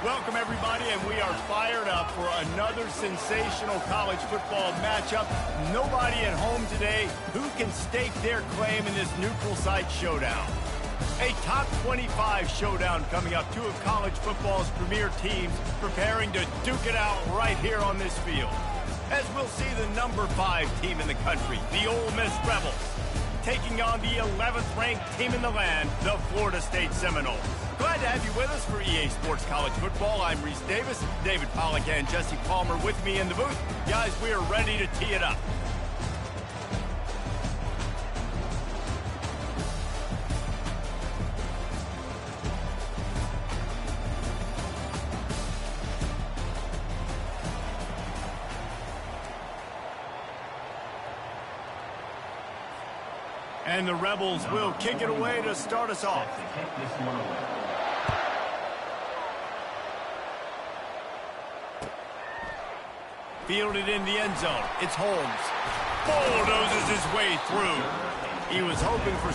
Welcome, everybody, and we are fired up for another sensational college football matchup. Nobody at home today who can stake their claim in this neutral site showdown. A top 25 showdown coming up. Two of college football's premier teams preparing to duke it out right here on this field. As we'll see the number 5 team in the country, the Ole Miss Rebels, taking on the 11th ranked team in the land, the Florida State Seminoles. Glad to have you with us for EA Sports College Football. I'm Reese Davis, David Pollack and Jesse Palmer with me in the booth. Guys, we are ready to tee it up. And the Rebels will kick it away to start us off. Fielded in the end zone. It's Holmes. Bulldozes his way through. He was hoping for...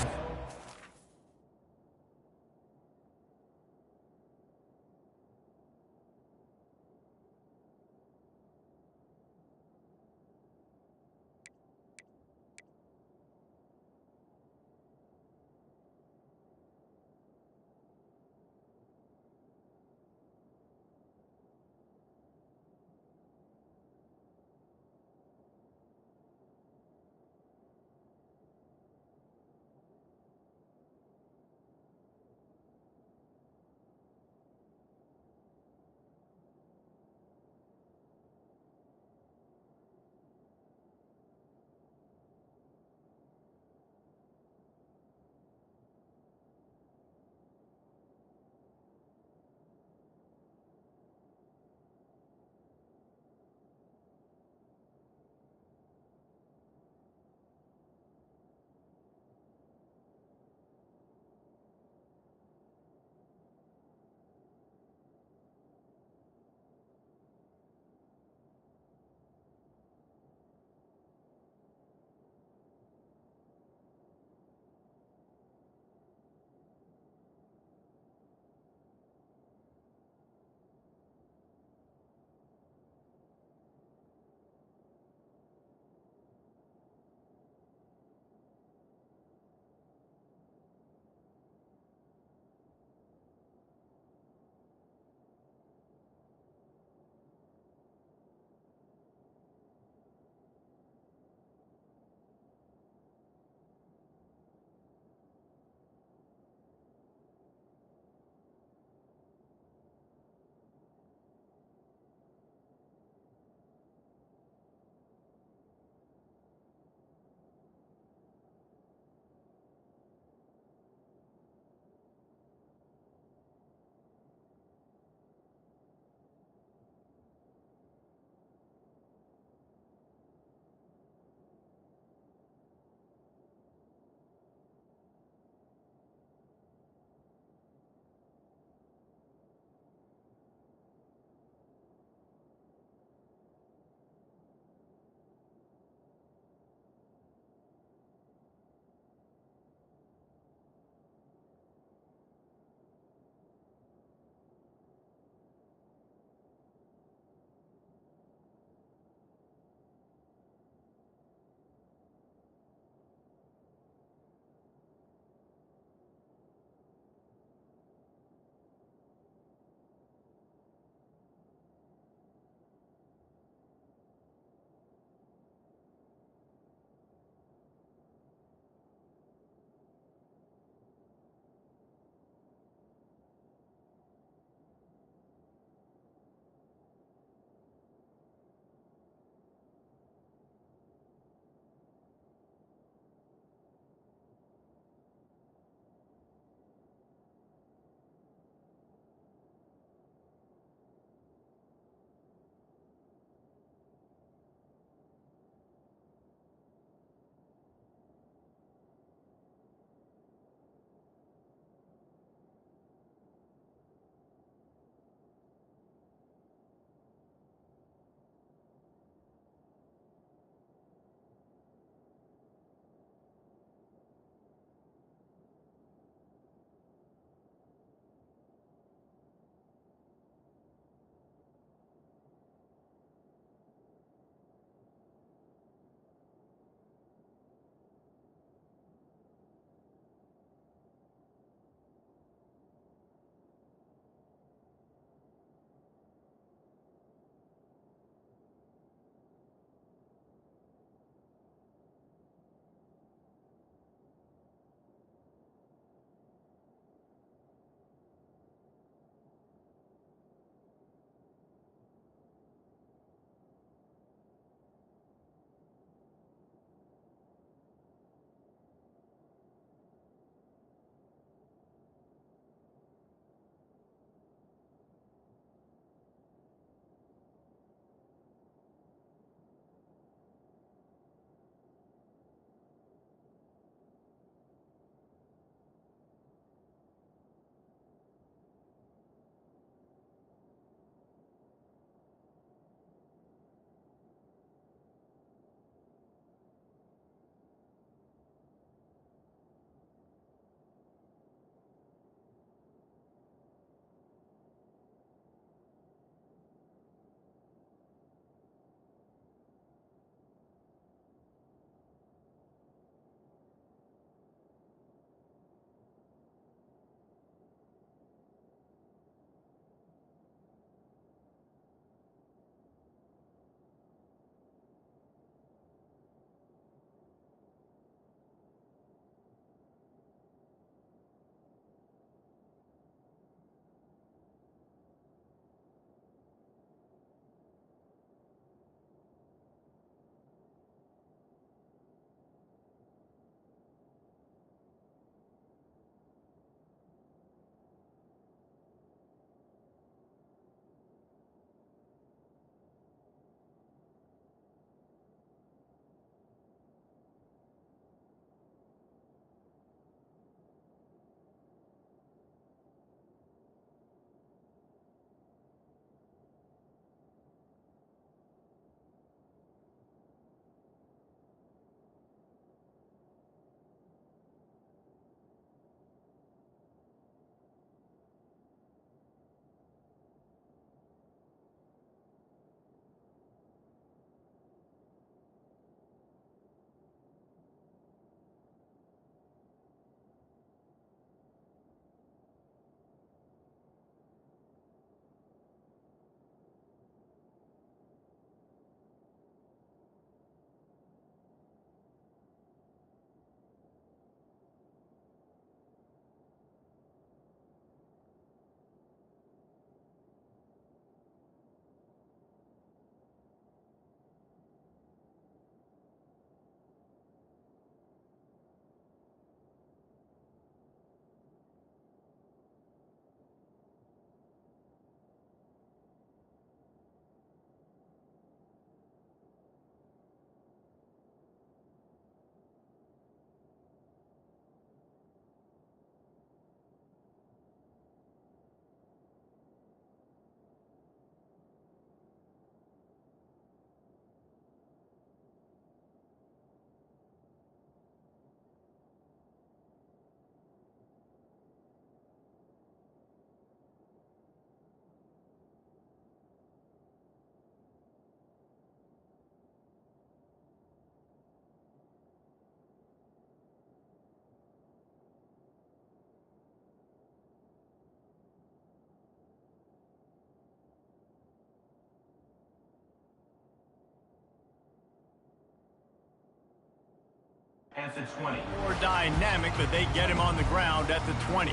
At the 20. More dynamic, but they get him on the ground at the 20.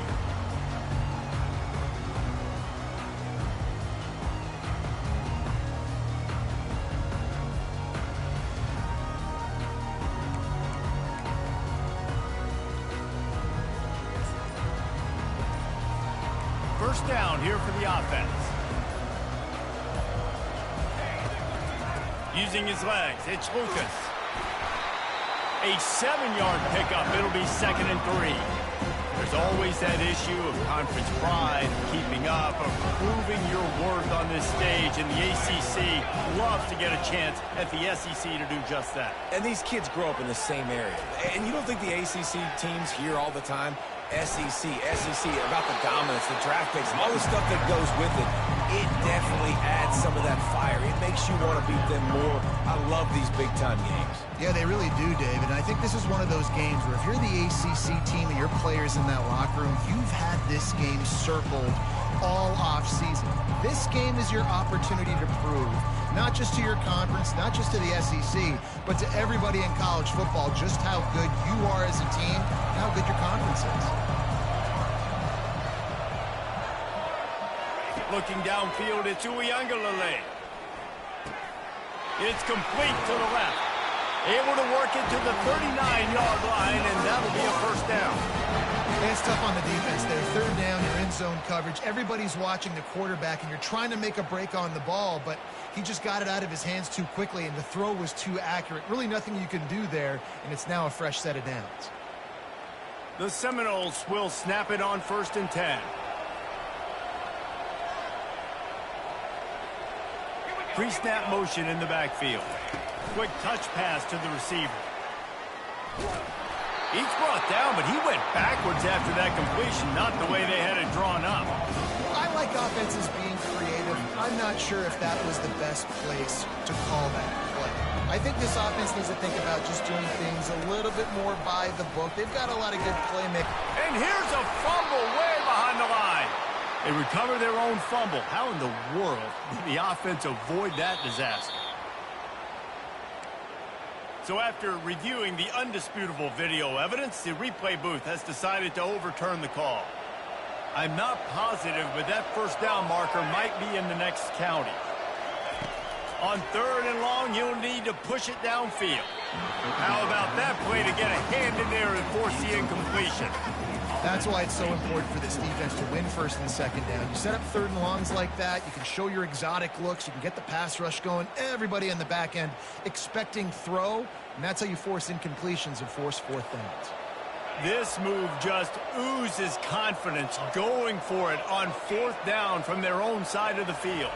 First down here for the offense. Using his legs, it's Lucas. A 7-yard pickup. It'll be 2nd and 3. There's always that issue of conference pride, keeping up, of proving your worth on this stage, and the ACC loves to get a chance at the SEC to do just that. And these kids grow up in the same area. And you don't think the ACC teams hear all the time, SEC, about the dominance, the draft picks, all the stuff that goes with it. It definitely adds some of that fire. It makes you want to beat them more. I love these big-time games. Yeah, they really do, David. And I think this is one of those games where if you're the ACC team and your players in that locker room, you've had this game circled all off-season. This game is your opportunity to prove, not just to your conference, not just to the SEC, but to everybody in college football, just how good you are as a team and how good your conference is. Looking downfield, it's Uiagalelei. It's complete to the left. Able to work it to the 39-yard line, and that'll be a first down. It's tough on the defense there. 3rd down, you're in zone coverage. Everybody's watching the quarterback, and you're trying to make a break on the ball, but he just got it out of his hands too quickly, and the throw was too accurate. Really nothing you can do there, and it's now a fresh set of downs. The Seminoles will snap it on 1st and 10. Pre-snap motion in the backfield. Quick touch pass to the receiver. He's brought down, but he went backwards after that completion, not the way they had it drawn up. I like offenses being creative. I'm not sure if that was the best place to call that play. I think this offense needs to think about just doing things a little bit more by the book. They've got a lot of good playmaking. And here's a fumble way behind the line. They recover their own fumble. How in the world did the offense avoid that disaster? So after reviewing the undisputable video evidence, the replay booth has decided to overturn the call. I'm not positive, but that first down marker might be in the next county. On 3rd and long, he'll need to push it downfield. How about that play to get a hand in there and force the incompletion? That's why it's so important for this defense to win 1st and 2nd down. You set up 3rd and longs like that, you can show your exotic looks, you can get the pass rush going, everybody in the back end expecting throw, and that's how you force incompletions and force 4th downs. This move just oozes confidence, going for it on 4th down from their own side of the field.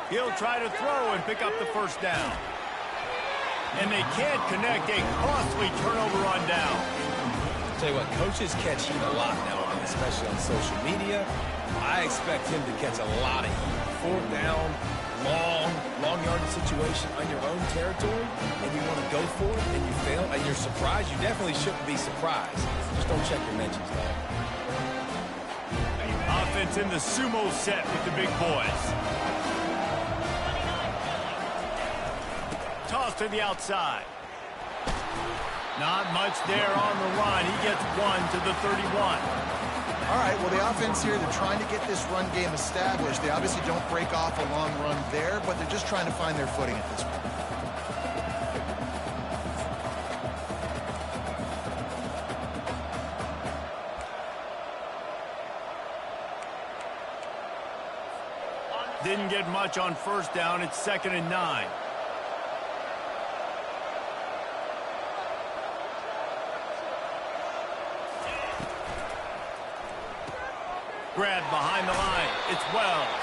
He'll try to throw and pick up the first down. And they can't connect, a costly turnover on down. Tell you what, coaches catch heat a lot now, especially on social media. I expect him to catch a lot of heat. 4th down, long yardage situation on your own territory, and you want to go for it, and you fail, and you're surprised. You definitely shouldn't be surprised. Just don't check your mentions, though. Offense in the sumo set with the big boys. Toss to the outside. Not much there on the run. He gets 1 to the 31. All right, well, the offense here, they're trying to get this run game established. They obviously don't break off a long run there, but they're just trying to find their footing at this point. Didn't get much on 1st down. It's 2nd and 9. Grab behind the line. It's Wells.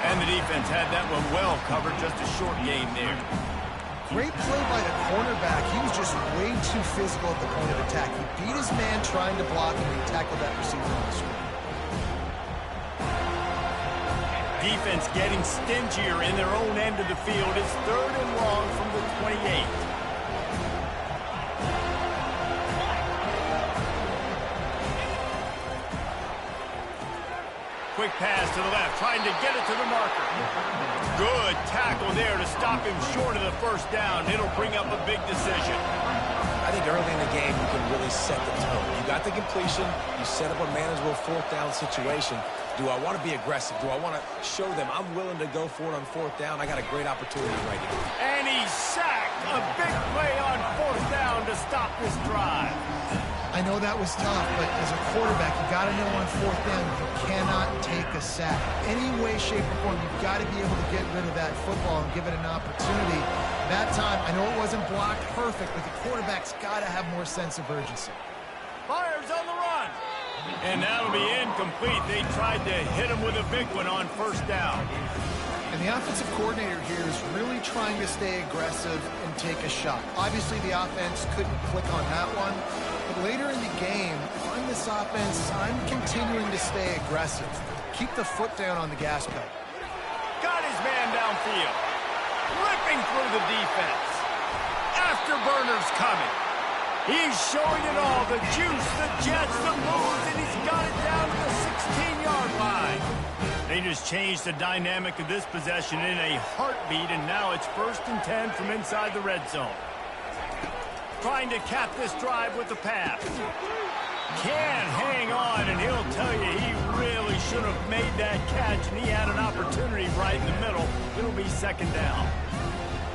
And the defense had that one well covered. Just a short game there. Great play by the cornerback. He was just way too physical at the point of attack. He beat his man trying to block him, and he tackled that receiver on the screen. Defense getting stingier in their own end of the field. It's 3rd and long from the 28. Quick pass to the left, trying to get it to the marker. Good tackle there to stop him short of the first down. It'll bring up a big decision. I think early really set the tone. You got the completion. You set up a manageable fourth down situation. Do I want to be aggressive? Do I want to show them I'm willing to go for it on fourth down? I got a great opportunity right here. And he's sacked. A big play on fourth down to stop this drive. I know that was tough, but as a quarterback, you got to know on fourth down you cannot take a sack. Any way, shape, or form, you've got to be able to get rid of that football and give it an opportunity. That time, I know it wasn't blocked perfect, but the quarterback's got to have more sense of urgency. Fires on the run. And that'll be incomplete. They tried to hit him with a big one on first down. And the offensive coordinator here is really trying to stay aggressive and take a shot. Obviously, the offense couldn't click on that one. But later in the game, on this offense, I'm continuing to stay aggressive. Keep the foot down on the gas pedal. Got his man downfield. Ripping through the defense. Afterburners coming. He's showing it all. The juice, the jets, the moves, and he's got it down to the 16-yard line. They just changed the dynamic of this possession in a heartbeat, and now it's 1st and 10 from inside the red zone. Trying to cap this drive with the pass. Can't hang on, and he'll tell you he really should have made that catch, and he had an opportunity right in the middle. It'll be 2nd down.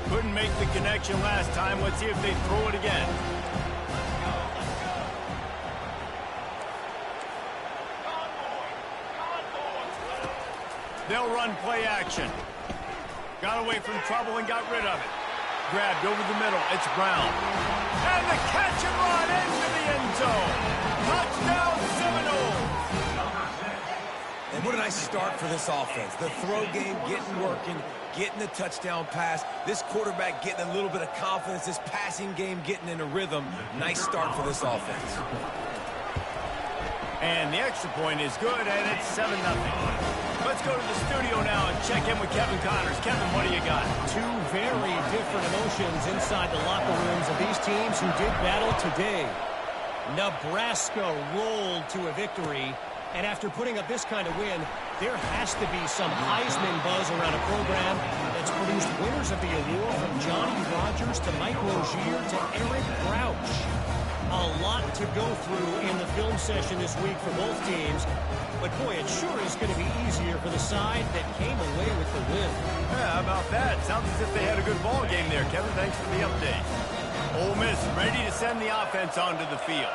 Couldn't make the connection last time. Let's see if they throw it again. They'll run play action. Got away from trouble and got rid of it. Grabbed over the middle. It's Brown. And the catch and run into the end zone. Touchdown Seminoles. And what a nice start for this offense. The throw game getting working, getting the touchdown pass. This quarterback getting a little bit of confidence. This passing game getting in a rhythm. Nice start for this offense. And the extra point is good, and it's 7-0. Let's go to the studio now and check in with Kevin Connors. Kevin, what do you got? Two very different emotions inside the locker rooms of these teams who did battle today. Nebraska rolled to a victory, and after putting up this kind of win, there has to be some Heisman buzz around a program that's produced winners of the award from Johnny Rodgers to Mike Rozier to Eric Crouch. A lot to go through in the film session this week for both teams. But, boy, it sure is going to be easier for the side that came away with the win. Yeah, how about that? Sounds as if they had a good ball game there, Kevin. Thanks for the update. Ole Miss ready to send the offense onto the field.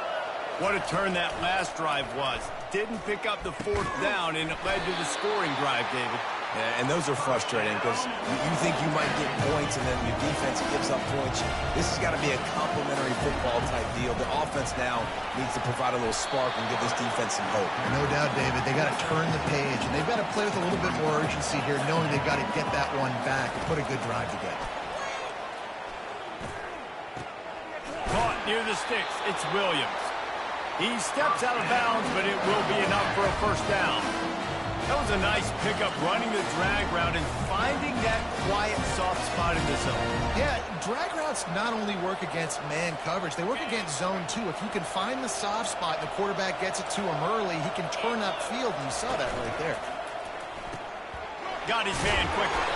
What a turn that last drive was. Didn't pick up the 4th down, and it led to the scoring drive, David. Yeah, and those are frustrating because you think you might get points and then your defense gives up points. This has got to be a complementary football type deal. The offense now needs to provide a little spark and give this defense some hope. No doubt, David. They got to turn the page, and they've got to play with a little bit more urgency here, knowing they've got to get that one back and put a good drive together. Caught near the sticks. It's Williams. He steps out of bounds, but it will be enough for a 1st down. That was a nice pickup, running the drag route and finding that quiet, soft spot in the zone. Yeah, drag routes not only work against man coverage, they work against zone too. If you can find the soft spot and the quarterback gets it to him early, he can turn upfield, and you saw that right there. Got his man quickly.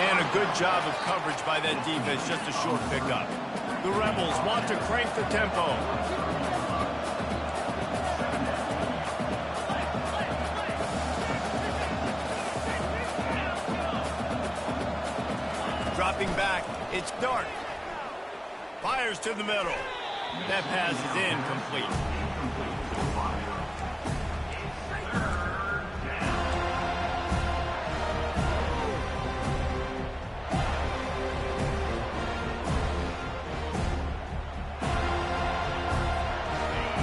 And a good job of coverage by that defense, just a short pickup. The Rebels want to crank the tempo. Dropping back, it's Dart. Fires to the middle. That pass is incomplete.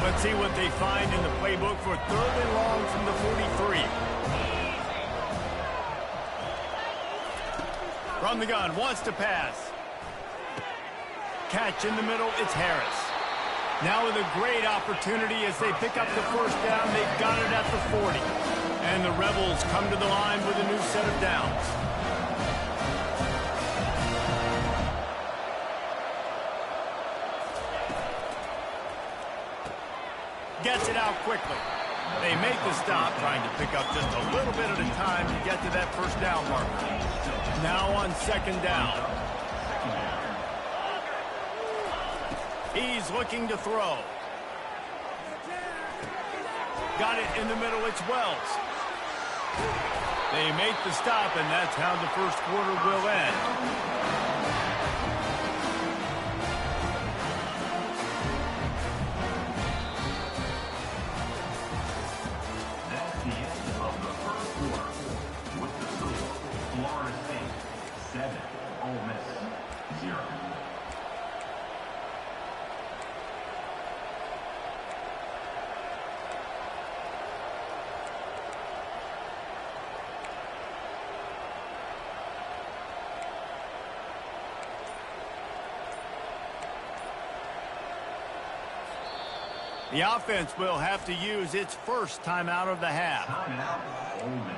Let's see what they find in the playbook for 3rd and long from the 43. From the gun, wants to pass. Catch in the middle, it's Harris. Now with a great opportunity as they pick up the 1st down, they've got it at the 40. And the Rebels come to the line with a new set of downs. Gets it out quickly. They make the stop, trying to pick up just a little bit at a time to get to that 1st down marker. Now on 2nd down. He's looking to throw. Got it in the middle. It's Wells. They make the stop, and that's how the first quarter will end. Ole Miss 0. The offense will have to use its first timeout of the half. Timeout, Ole Miss.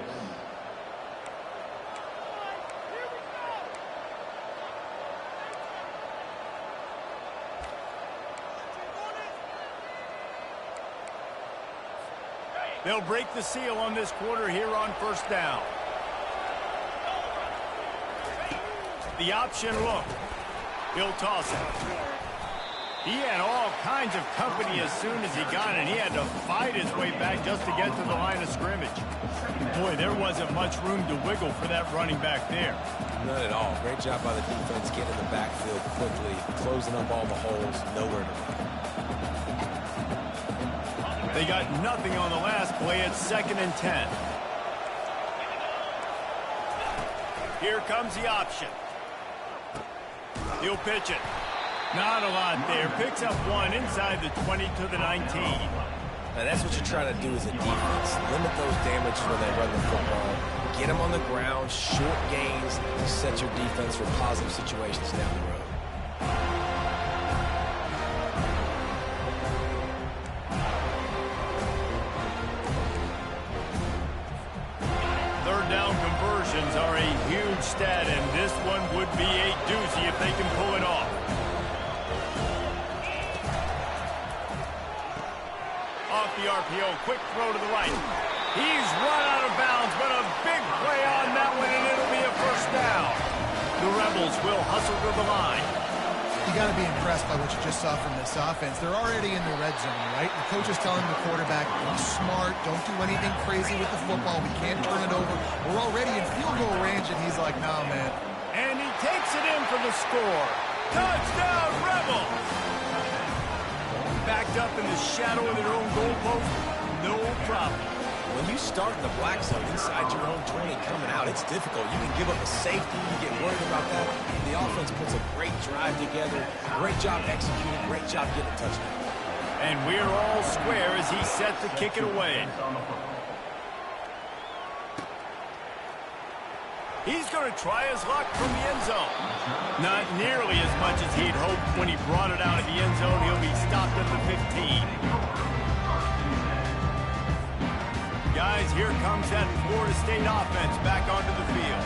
They'll break the seal on this quarter here on first down. The option look. He'll toss it. He had all kinds of company as soon as he got it, and he had to fight his way back just to get to the line of scrimmage. Boy, there wasn't much room to wiggle for that running back there. None at all. Great job by the defense getting in the backfield quickly, closing up all the holes, nowhere to run. They got nothing on the last play. It's 2nd and 10. Here comes the option. He'll pitch it. Not a lot there. Picks up one inside the 20 to the 19. Now that's what you try to do as a defense. Limit those damages when they run the football. Get them on the ground, short gains, set your defense for positive situations down the road. Conversions are a huge stat, and this one would be a doozy if they can pull it off. Off the RPO, quick throw to the right. He's run out of bounds, but a big play on that one, and it'll be a first down. The Rebels will hustle to the line. You got to be impressed by what you just saw from this offense. They're already in the red zone, right? The coach is telling the quarterback, be smart, don't do anything crazy with the football. We can't turn it over. We're already in field goal range, and he's like, nah, man. And he takes it in for the score. Touchdown, Rebels! Backed up in the shadow of their own goalpost, no problem. When you start in the black zone inside your own 20 coming out, it's difficult. You can give up a safety. You get worried about that. The offense puts a great drive together. Great job executing. Great job getting a touchdown. And we're all square as he's set to kick it away. He's going to try his luck from the end zone. Not nearly as much as he'd hoped when he brought it out of the end zone. He'll be stopped at the 15. Guys, here comes that Florida State offense back onto the field.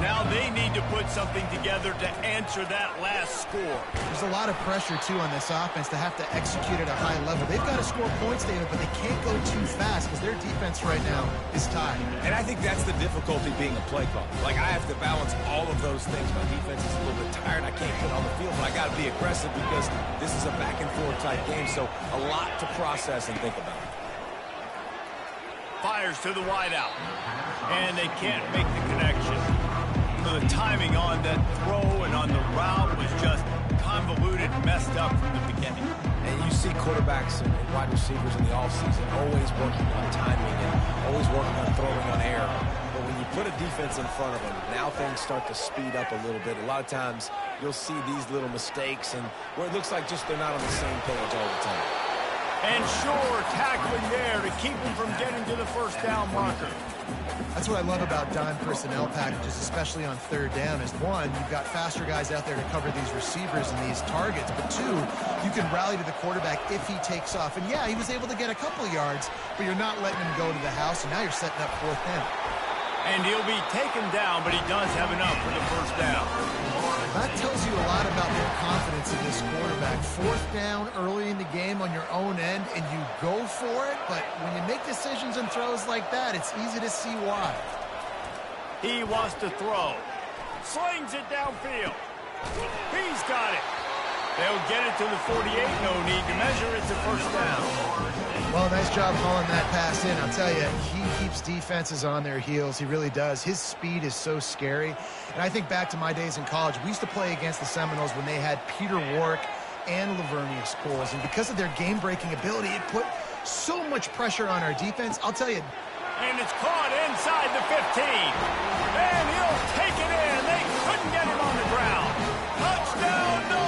Now they need to put something together to answer that last score. There's a lot of pressure, too, on this offense to have to execute at a high level. They've got to score points, David, but they can't go too fast because their defense right now is tied. And I think that's the difficulty being a play caller. Like, I have to balance all of those things. My defense is a little bit tired. I can't get on the field, but I got to be aggressive because this is a back-and-forth type game, so a lot to process and think about. Fires to the wideout, and they can't make the connection. So the timing on that throw and on the route was just convoluted, messed up from the beginning. And you see quarterbacks and wide receivers in the offseason always working on timing and always working on throwing on air. But when you put a defense in front of them, now things start to speed up a little bit. A lot of times you'll see these little mistakes and where it looks like just they're not on the same page all the time. And sure, tackling there to keep him from getting to the first down marker. That's what I love about dime personnel packages, especially on third down, is one, you've got faster guys out there to cover these receivers and these targets, but two, you can rally to the quarterback if he takes off. And yeah, he was able to get a couple of yards, but you're not letting him go to the house, and now you're setting up fourth down. And he'll be taken down, but he does have enough for the first down. That tells you a lot about their confidence in this quarterback. Fourth down early in the game on your own end, and you go for it, but when you make decisions and throws like that, it's easy to see why. He wants to throw. Slings it downfield. He's got it. They'll get it to the 48. No need to measure. It's a first down. Well, nice job hauling that pass in. I'll tell you, he keeps defenses on their heels. He really does. His speed is so scary. And I think back to my days in college. We used to play against the Seminoles when they had Peter Warrick and Lavernius Coles. And because of their game-breaking ability, it put so much pressure on our defense. I'll tell you. And it's caught inside the 15. And he'll take it in. They couldn't get him on the ground. Touchdown, no!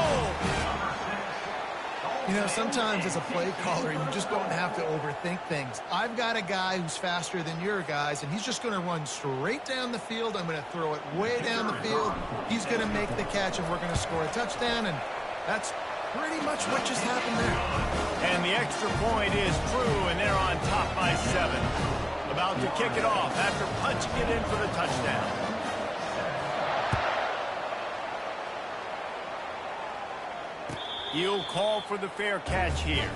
You know, sometimes as a play caller, you just don't have to overthink things. I've got a guy who's faster than your guys, and he's just going to run straight down the field. I'm going to throw it way down the field. He's going to make the catch, and we're going to score a touchdown, and that's pretty much what just happened there. And the extra point is true, and they're on top by 7. About to kick it off after punching it in for the touchdown. He'll call for the fair catch here.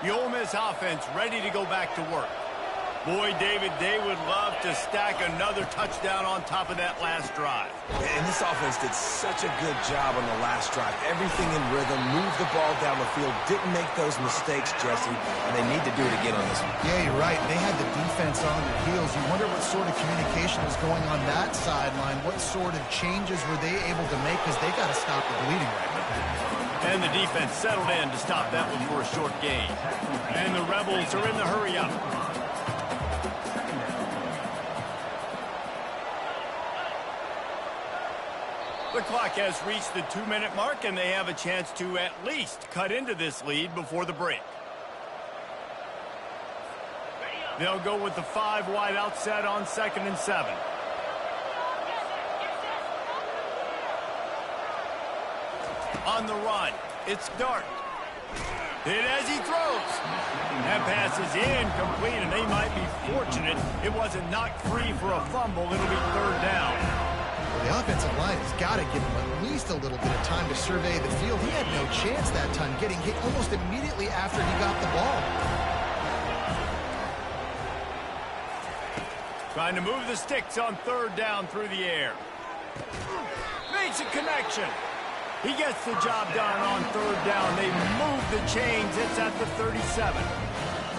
The Ole Miss offense ready to go back to work. Boy, David, they would love to stack another touchdown on top of that last drive. And this offense did such a good job on the last drive. Everything in rhythm, moved the ball down the field, didn't make those mistakes, Jesse, and they need to do it again on this one. Yeah, you're right. They had the defense on their heels. You wonder what sort of communication was going on that sideline. What sort of changes were they able to make, because they got to stop the bleeding right now. And the defense settled in to stop that one for a short gain. And the Rebels are in the hurry-up. The clock has reached the 2-minute mark, and they have a chance to at least cut into this lead before the break. They'll go with the 5 wide out set on 2nd and 7. On the run, it's Dart. Hit as he throws. That pass is incomplete, and they might be fortunate it wasn't knocked free for a fumble. It'll be 3rd down. The offensive line has got to give him at least a little bit of time to survey the field. He had no chance that time, getting hit almost immediately after he got the ball. Trying to move the sticks on 3rd down through the air. Makes a connection. He gets the job done on 3rd down. They move the chains. It's at the 37.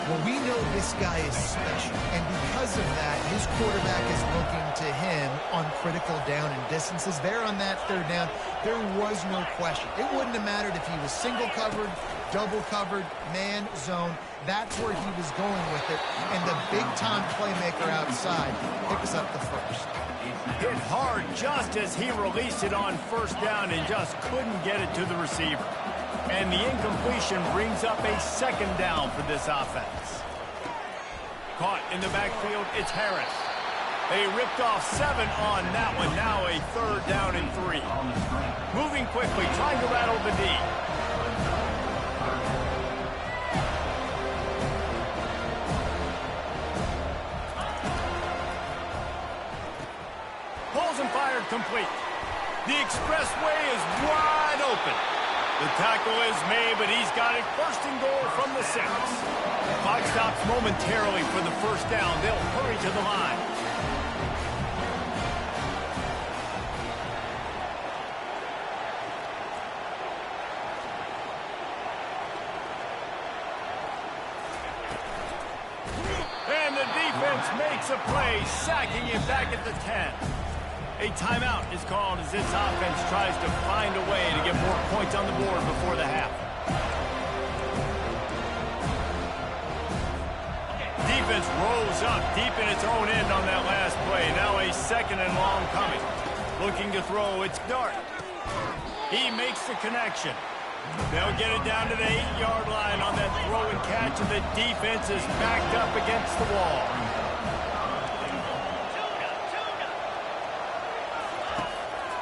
Well, we know this guy is special, and because of that, his quarterback is looking to him on critical down and distances. There on that 3rd down, there was no question. It wouldn't have mattered if he was single covered, double covered, man, zone. That's where he was going with it, and the big-time playmaker outside picks up the first. Hit hard just as he released it on 1st down and just couldn't get it to the receiver. And the incompletion brings up a 2nd down for this offense. Caught in the backfield, it's Harris. They ripped off 7 on that one. Now a 3rd down and 3. Moving quickly, trying to rattle the D. Pulls and fired complete. The expressway is wide open. The tackle is made, but he's got it 1st and goal from the 6. Clock stops momentarily for the 1st down. They'll hurry to the line. And the defense makes a play, sacking him back at the 10. A timeout is called as this offense tries to find a way to get more points on the board before the half. Defense rolls up deep in its own end on that last play. Now a 2nd and long coming. Looking to throw, it's Dart. He makes the connection. They'll get it down to the 8-yard line on that throw and catch, and the defense is backed up against the wall.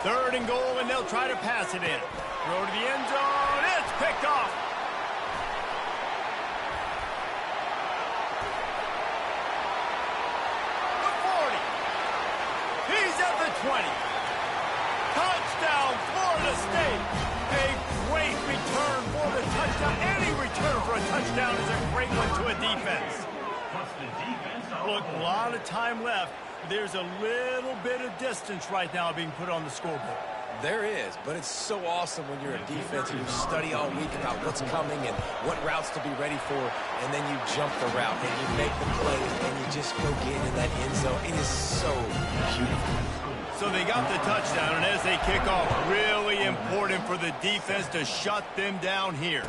Third and goal, and they'll try to pass it in. Throw to the end zone. It's picked off. The 40. He's at the 20. Touchdown, Florida State. A great return for the touchdown. Any return for a touchdown is a great one to a defense. Look, a lot of time left. There's a little bit of distance right now being put on the scoreboard. There is, but it's so awesome when you're a defense and you study all week about what's coming and what routes to be ready for, and then you jump the route and you make the play and you just go get in that end zone. It is so beautiful. So they got the touchdown, and as they kick off, really important for the defense to shut them down here.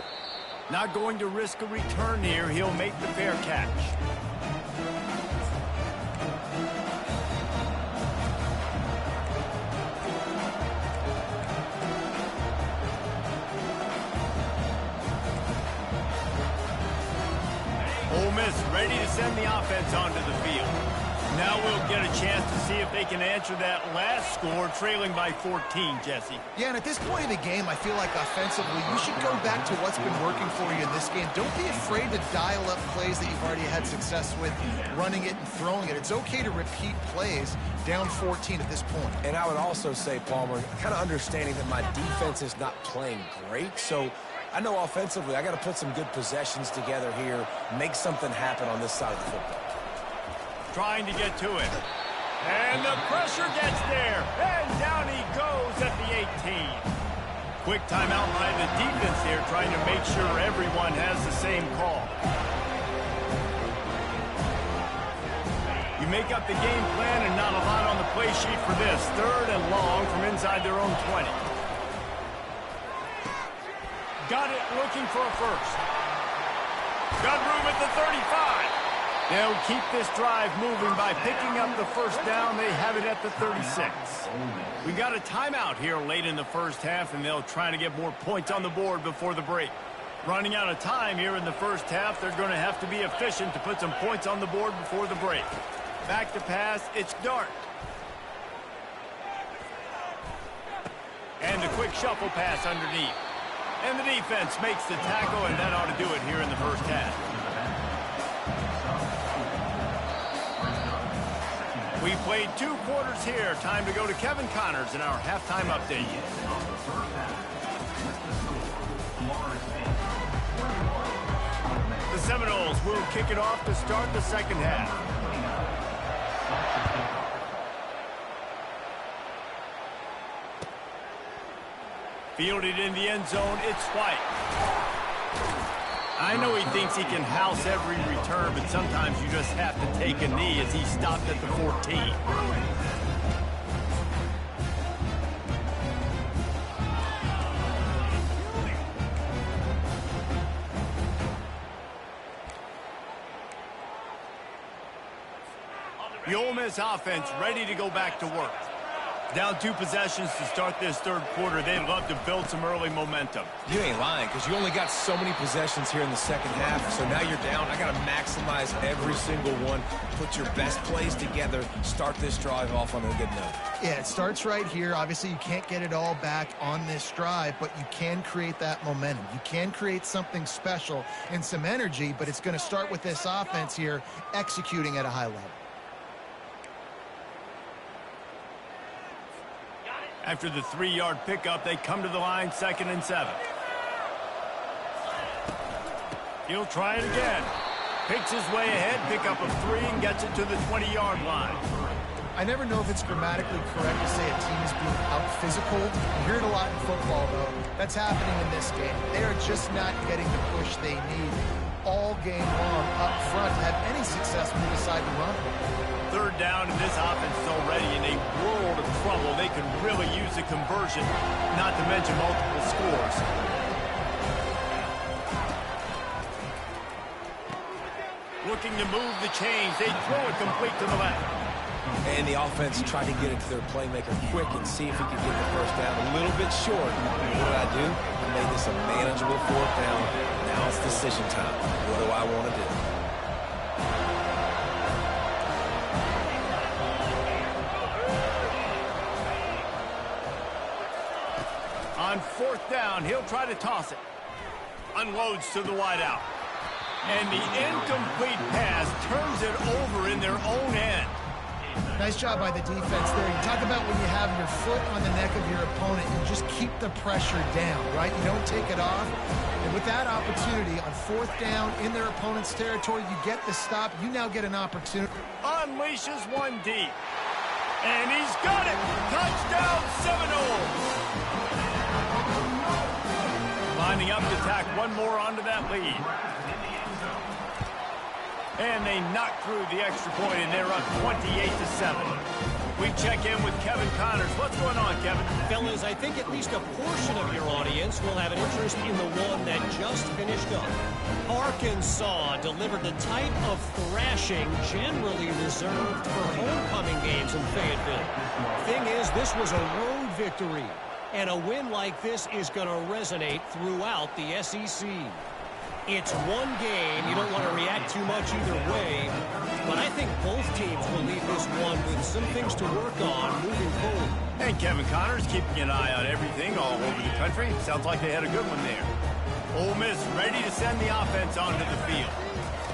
Not going to risk a return here. He'll make the fair catch. Ole Miss ready to send the offense onto the field. Now we'll get a chance to see if they can answer that last score, trailing by 14, Jesse. Yeah, and at this point of the game, I feel like offensively, you should go back to what's been working for you in this game. Don't be afraid to dial up plays that you've already had success with, running it and throwing it. It's okay to repeat plays down 14 at this point. And I would also say, Palmer, kind of understanding that my defense is not playing great, so I know offensively I got to put some good possessions together here, make something happen on this side of the football. Trying to get to it. And the pressure gets there. And down he goes at the 18. Quick timeout by the defense here, trying to make sure everyone has the same call. You make up the game plan and not a lot on the play sheet for this. 3rd and long from inside their own 20. Got it, looking for a first. Got room at the 35. They'll keep this drive moving by picking up the first down. They have it at the 36. We got a timeout here late in the first half, and they'll try to get more points on the board before the break. Running out of time here in the first half, they're going to have to be efficient to put some points on the board before the break. Back to pass, it's Dart. And a quick shuffle pass underneath. And the defense makes the tackle, and that ought to do it here in the first half. We played 2 quarters here. Time to go to Kevin Connors in our halftime update. The Seminoles will kick it off to start the second half. Fielded in the end zone, it's White. I know he thinks he can house every return, but sometimes you just have to take a knee as he stopped at the 14. The Ole Miss offense ready to go back to work. Down 2 possessions to start this 3rd quarter. They'd love to build some early momentum. You ain't lying, because you only got so many possessions here in the second half, so now you're down. I got to maximize every single one, put your best plays together, start this drive off on a good note. Yeah, it starts right here. Obviously, you can't get it all back on this drive, but you can create that momentum. You can create something special and some energy, but it's going to start with this offense here executing at a high level. After the 3-yard pickup, they come to the line, 2nd and 7. He'll try it again. Picks his way ahead, pick up a 3, and gets it to the 20-yard line. I never know if it's grammatically correct to say a team is being out-physical. You hear it a lot in football, though. That's happening in this game. They are just not getting the push they need all game long up front to have any success when they decide to run. 3rd down, and this offense is already in a world of trouble. They could really use a conversion, not to mention multiple scores. Looking to move the chains. They throw it complete to the left. And the offense tried to get it to their playmaker quick and see if he could get the first down a little bit short. What did I do? I made this a manageable 4th down. Now it's decision time. What do I want to do? On 4th down, he'll try to toss it. Unloads to the wideout. And the incomplete pass turns it over in their own end. Nice job by the defense there. You talk about when you have your foot on the neck of your opponent, you just keep the pressure down, right? You don't take it off. And with that opportunity on 4th down in their opponent's territory, you get the stop. You now get an opportunity. Unleashes one deep. And he's got it. Touchdown, Seminoles. Lining up to tack one more onto that lead. And they knock through the extra point, and they're up 28-7. We check in with Kevin Connors. What's going on, Kevin? Fellas, I think at least a portion of your audience will have an interest in the one that just finished up. Arkansas delivered the type of thrashing generally reserved for homecoming games in Fayetteville. Thing is, this was a road victory, and a win like this is going to resonate throughout the SEC. It's one game. You don't want to react too much either way, but I think both teams will leave this one with some things to work on moving forward. And Kevin Connors keeping an eye on everything all over the country. Sounds like they had a good one there. Ole Miss ready to send the offense onto the field.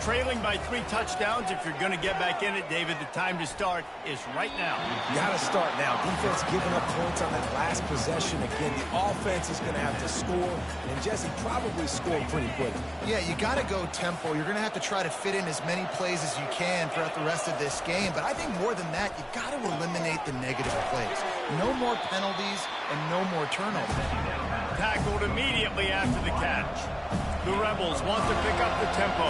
Trailing by 3 touchdowns. If you're going to get back in it, David, the time to start is right now. You got to start now. Defense giving up points on that last possession. Again, the offense is going to have to score, and Jesse probably scored pretty quick. Yeah, you got to go tempo. You're going to have to try to fit in as many plays as you can throughout the rest of this game. But I think more than that, you got to eliminate the negative plays. No more penalties and no more turnovers. Tackled immediately after the catch. The Rebels want to pick up the tempo.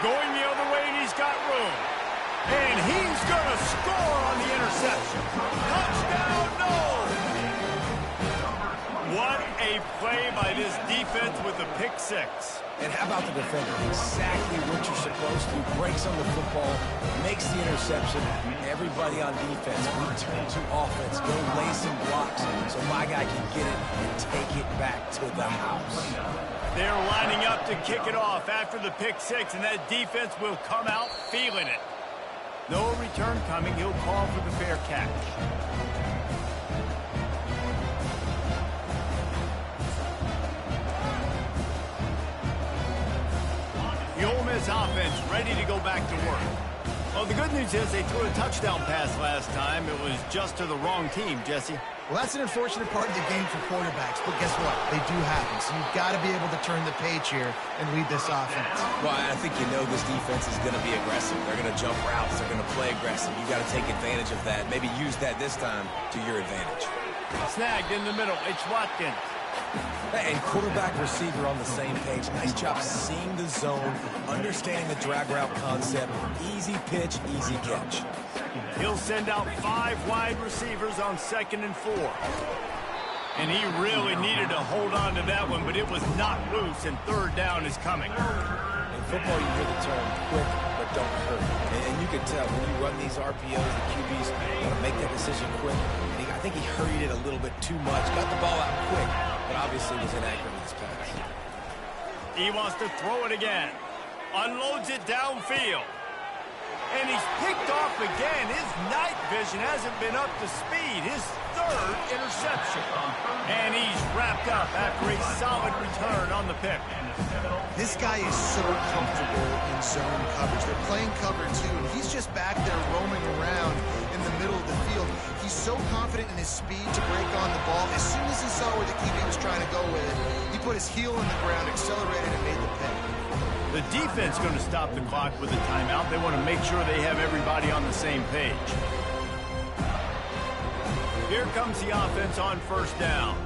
Going the other way, and he's got room. And he's going to score on the interception. Touchdown, no! What a play by this defense with a pick 6. And how about the defender? Exactly what you're supposed to. Breaks on the football, makes the interception. Everybody on defense, return to offense. Go lay some blocks so my guy can get it and take it back to the house. They're lining up to kick it off after the pick 6, and that defense will come out feeling it. No return coming. He'll call for the fair catch. The Ole Miss offense ready to go back to work. Well, the good news is they threw a touchdown pass last time. It was just to the wrong team, Jesse. Well, that's an unfortunate part of the game for quarterbacks, but guess what? They do happen, so you've got to be able to turn the page here and lead this offense. Well, I think you know this defense is going to be aggressive. They're going to jump routes. They're going to play aggressive. You got to take advantage of that. Maybe use that this time to your advantage. Snagged in the middle. It's Watkins. And quarterback receiver on the same page. Nice job seeing the zone, understanding the drag route concept. Easy pitch, easy catch. He'll send out 5 wide receivers on 2nd and 4. And he really needed to hold on to that one, but it was knocked loose, and 3rd down is coming. In football, you hear the term quick, but don't hurt. And you can tell when you run these RPOs, the QBs want to make that decision quick. And I think he hurried it a little bit too much. Got the ball out quick, but obviously was inaccurate with his pass. He wants to throw it again. Unloads it downfield. And he's picked off again. His night vision hasn't been up to speed. His 3rd interception. And he's wrapped up after a solid return on the pick. This guy is so comfortable in zone coverage. They're playing cover 2, and he's just back there roaming around in the middle of the field. He's so confident in his speed to break on the ball. As soon as he saw where the QB was trying to go with it, he put his heel in the ground, accelerated, and made the pick. The defense going to stop the clock with a timeout. They want to make sure they have everybody on the same page. Here comes the offense on 1st down.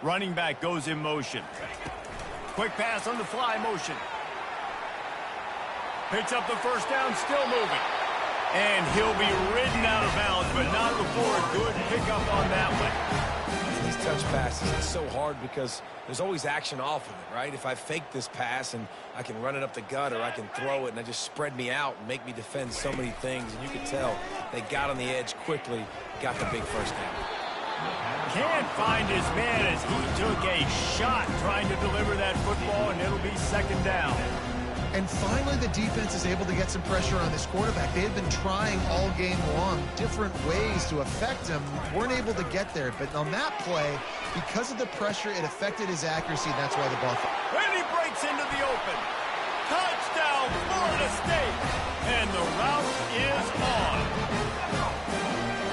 Running back goes in motion. Quick pass on the fly motion. Picks up the 1st down, still moving. And he'll be ridden out of bounds, but not before a good pickup on that one. These touch passes, it's so hard because there's always action off of it, right? If I fake this pass and I can run it up the gut or I can throw it and I just spread me out and make me defend so many things, and you can tell they got on the edge quickly, got the big 1st down. Can't find his man as he took a shot trying to deliver that football, and it'll be 2nd down. And finally, the defense is able to get some pressure on this quarterback. They had been trying all game long different ways to affect him, weren't able to get there. But on that play, because of the pressure, it affected his accuracy, and that's why the ball. And he breaks into the open. Touchdown, Florida State. And the route is on.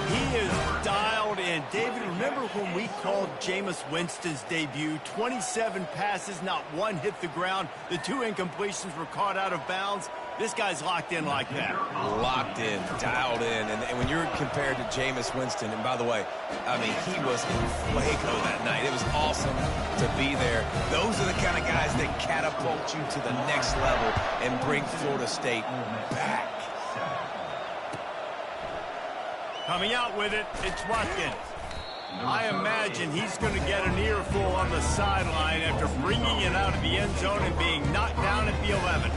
He is dialed in. David, remember when we called Jameis Winston's debut? 27 passes, not one hit the ground. The 2 incompletions were caught out of bounds. This guy's locked in like that. Locked in, dialed in. And when you're compared to Jameis Winston, and by the way, I mean, he was in fuego that night. It was awesome to be there. Those are the kind of guys that catapult you to the next level and bring Florida State back. Coming out with it, it's Watkins. I imagine he's going to get an earful on the sideline after bringing it out of the end zone and being knocked down at the 11.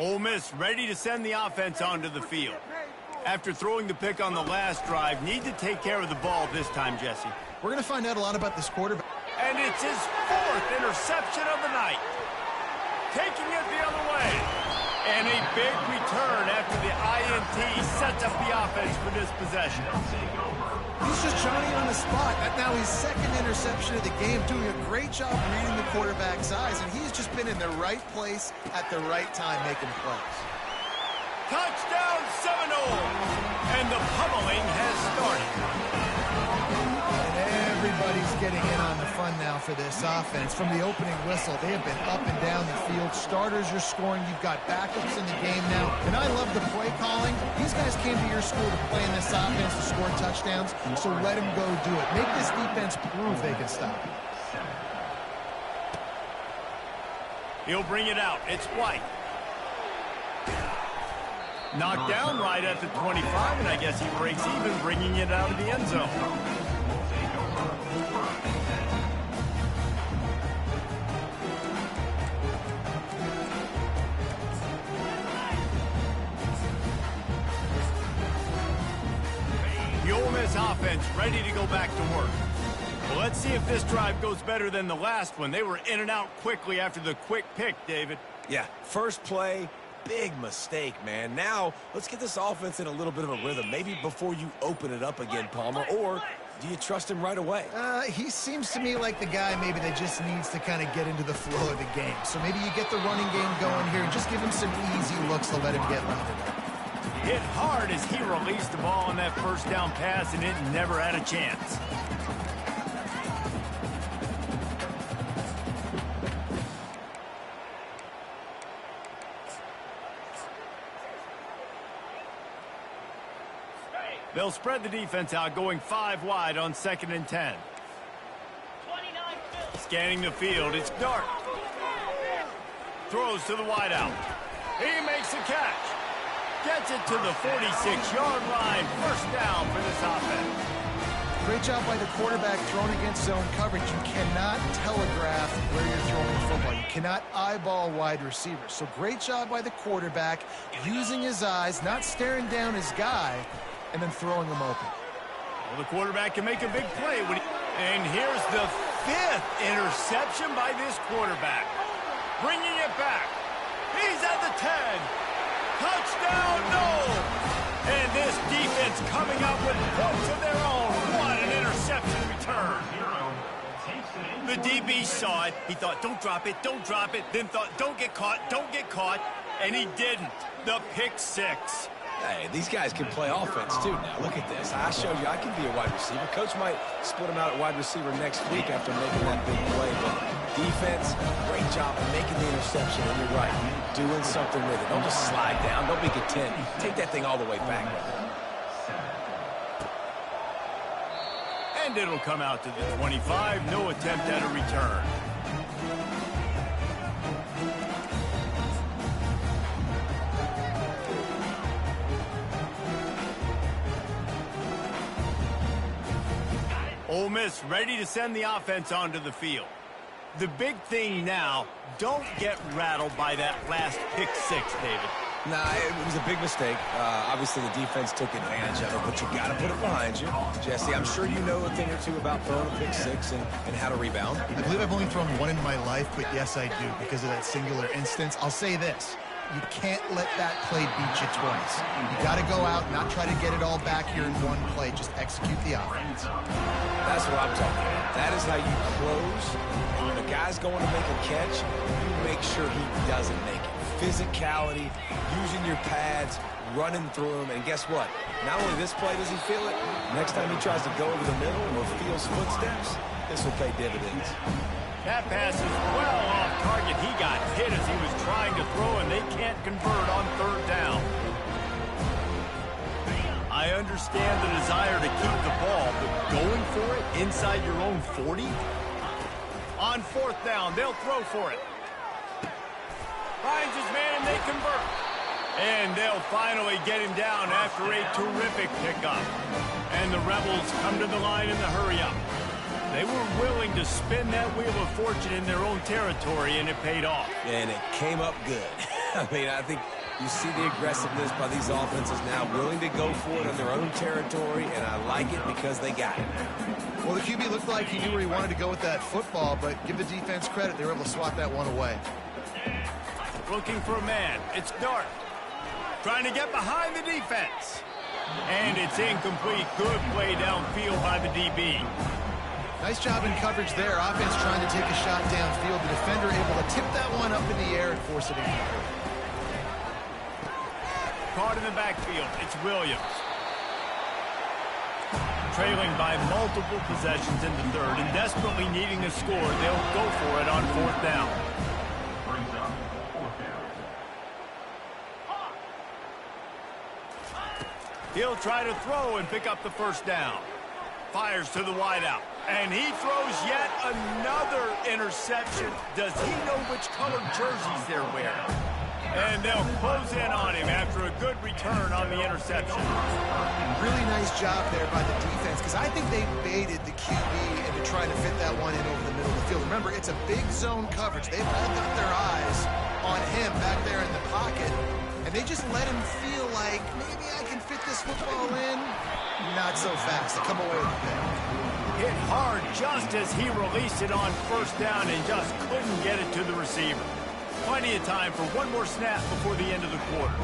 Ole Miss ready to send the offense onto the field. After throwing the pick on the last drive, need to take care of the ball this time, Jesse. We're going to find out a lot about this quarterback. And it's his 4th interception of the night. Taking it the other way. And a big return after the INT sets up the offense for this possession. He's just Johnny on the spot. Now his 2nd interception of the game, doing a great job reading the quarterback's eyes, and he's just been in the right place at the right time making plays. Touchdown Seminole! And the pummeling has started. And everybody's getting in on the fun now for this offense. From the opening whistle, they have been up and down the field. Starters are scoring. You've got backups in the game now. And I love the play calling. These guys came to your school to play in this offense to score touchdowns, so let them go do it. Make this defense prove they can stop it. He'll bring it out. It's White. Knocked down right at the 25, and I guess he breaks even, bringing it out of the end zone. The Ole Miss offense ready to go back to work. Well, let's see if this drive goes better than the last one. They were in and out quickly after the quick pick, David. Yeah, first play, big mistake, man. Now, let's get this offense in a little bit of a rhythm. Maybe before you open it up again, Palmer, or do you trust him right away? He seems to me like the guy maybe that just needs to kind of get into the flow of the game. So maybe you get the running game going here and just give him some easy looks to let him get louder. Hit hard as he released the ball on that first down pass, and it never had a chance. They'll spread the defense out, going 5 wide on 2nd and 10. Scanning the field, it's Dart. Throws to the wideout. He makes a catch. Gets it to the 46-yard line. First down for this offense. Great job by the quarterback throwing against zone coverage. You cannot telegraph where you're throwing the football. You cannot eyeball wide receivers. So great job by the quarterback, using his eyes, not staring down his guy, and then throwing him open. Well, the quarterback can make a big play. And here's the 5th interception by this quarterback. Bringing it back. He's at the 10. Touchdown, no! And this defense coming up with points of their own. What an interception return. The DB saw it. He thought, don't drop it, don't drop it. Then thought, don't get caught, don't get caught. And he didn't. The pick 6. Hey, these guys can play offense, too. Now, look at this. I showed you I can be a wide receiver. Coach might split him out at wide receiver next week after making that big play. But defense, great job of making the interception. And you're right, doing something with it. Don't just slide down. Don't make it 10. Take that thing all the way back. And it'll come out to the 25. No attempt at a return. Ole Miss ready to send the offense onto the field. The big thing now, don't get rattled by that last pick 6, David. Nah, it was a big mistake. Obviously, the defense took advantage of it, but you got to put it behind you. Jesse, I'm sure you know a thing or two about throwing a pick six and how to rebound. I believe I've only thrown one in my life, but yes, I do, because of that singular instance. I'll say this. You can't let that play beat you twice. You got to go out, not try to get it all back here in one play. Just execute the offense. That's what I'm talking about. That is how you close. When a guy's going to make a catch, you make sure he doesn't make it. Physicality, using your pads, running through them, and guess what? Not only this play does he feel it, next time he tries to go over the middle or feels footsteps, this will pay dividends. That pass is well off target. He got hit as he was trying to throw, and they can't convert on third down. I understand the desire to keep the ball, but going for it inside your own 40? On fourth down, they'll throw for it. Finds his man, and they convert. And they'll finally get him down after a terrific pickup. And the Rebels come to the line in the hurry-up. They were willing to spin that wheel of fortune in their own territory, and it paid off. And it came up good. I mean, I think you see the aggressiveness by these offenses now, willing to go for it on their own territory, and I like it because they got it. Well, the QB looked like he knew where he wanted to go with that football, but give the defense credit. They were able to swat that one away. Looking for a man. It's Dart. Trying to get behind the defense. And it's incomplete. Good play downfield by the DB. Nice job in coverage there. Offense trying to take a shot downfield. The defender able to tip that one up in the air and force it incomplete. Caught in the backfield. It's Williams. Trailing by multiple possessions in the third and desperately needing a score, they'll go for it on fourth down. He'll try to throw and pick up the first down. Fires to the wideout. And he throws yet another interception. Does he know which colored jerseys they're wearing? And they'll close in on him after a good return on the interception. Really nice job there by the defense, because I think they baited the QB into trying to fit that one in over the middle of the field. Remember, it's a big zone coverage. They've all got their eyes on him back there in the pocket, and they just let him feel like, maybe I can fit this football in. Not so fast. They come away with a pick. Hit hard just as he released it on first down and just couldn't get it to the receiver. Plenty of time for one more snap before the end of the quarter.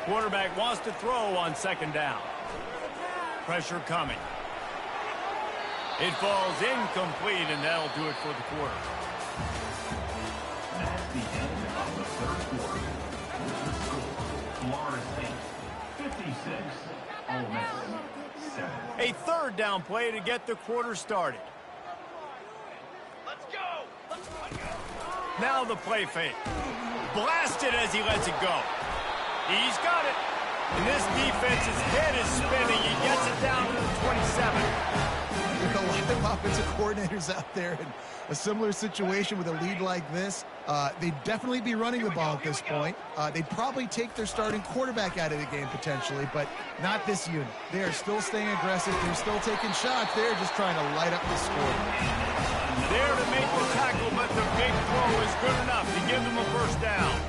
Quarterback wants to throw on second down. Pressure coming. It falls incomplete, and that'll do it for the quarter. That's the end of the third quarter. Florida State 56, Ole Miss 7. A third down play to get the quarter started. Now the play fake. Blasted as he lets it go. He's got it. And this defense's head is spinning. He gets it down to the 27. There are a lot of offensive coordinators out there in a similar situation with a lead like this. They'd definitely be running the ball at this point. They'd probably take their starting quarterback out of the game potentially, but not this unit. They are still staying aggressive. They're still taking shots. They're just trying to light up the score. There to make the tackle, but the big throw is good enough to give them a first down.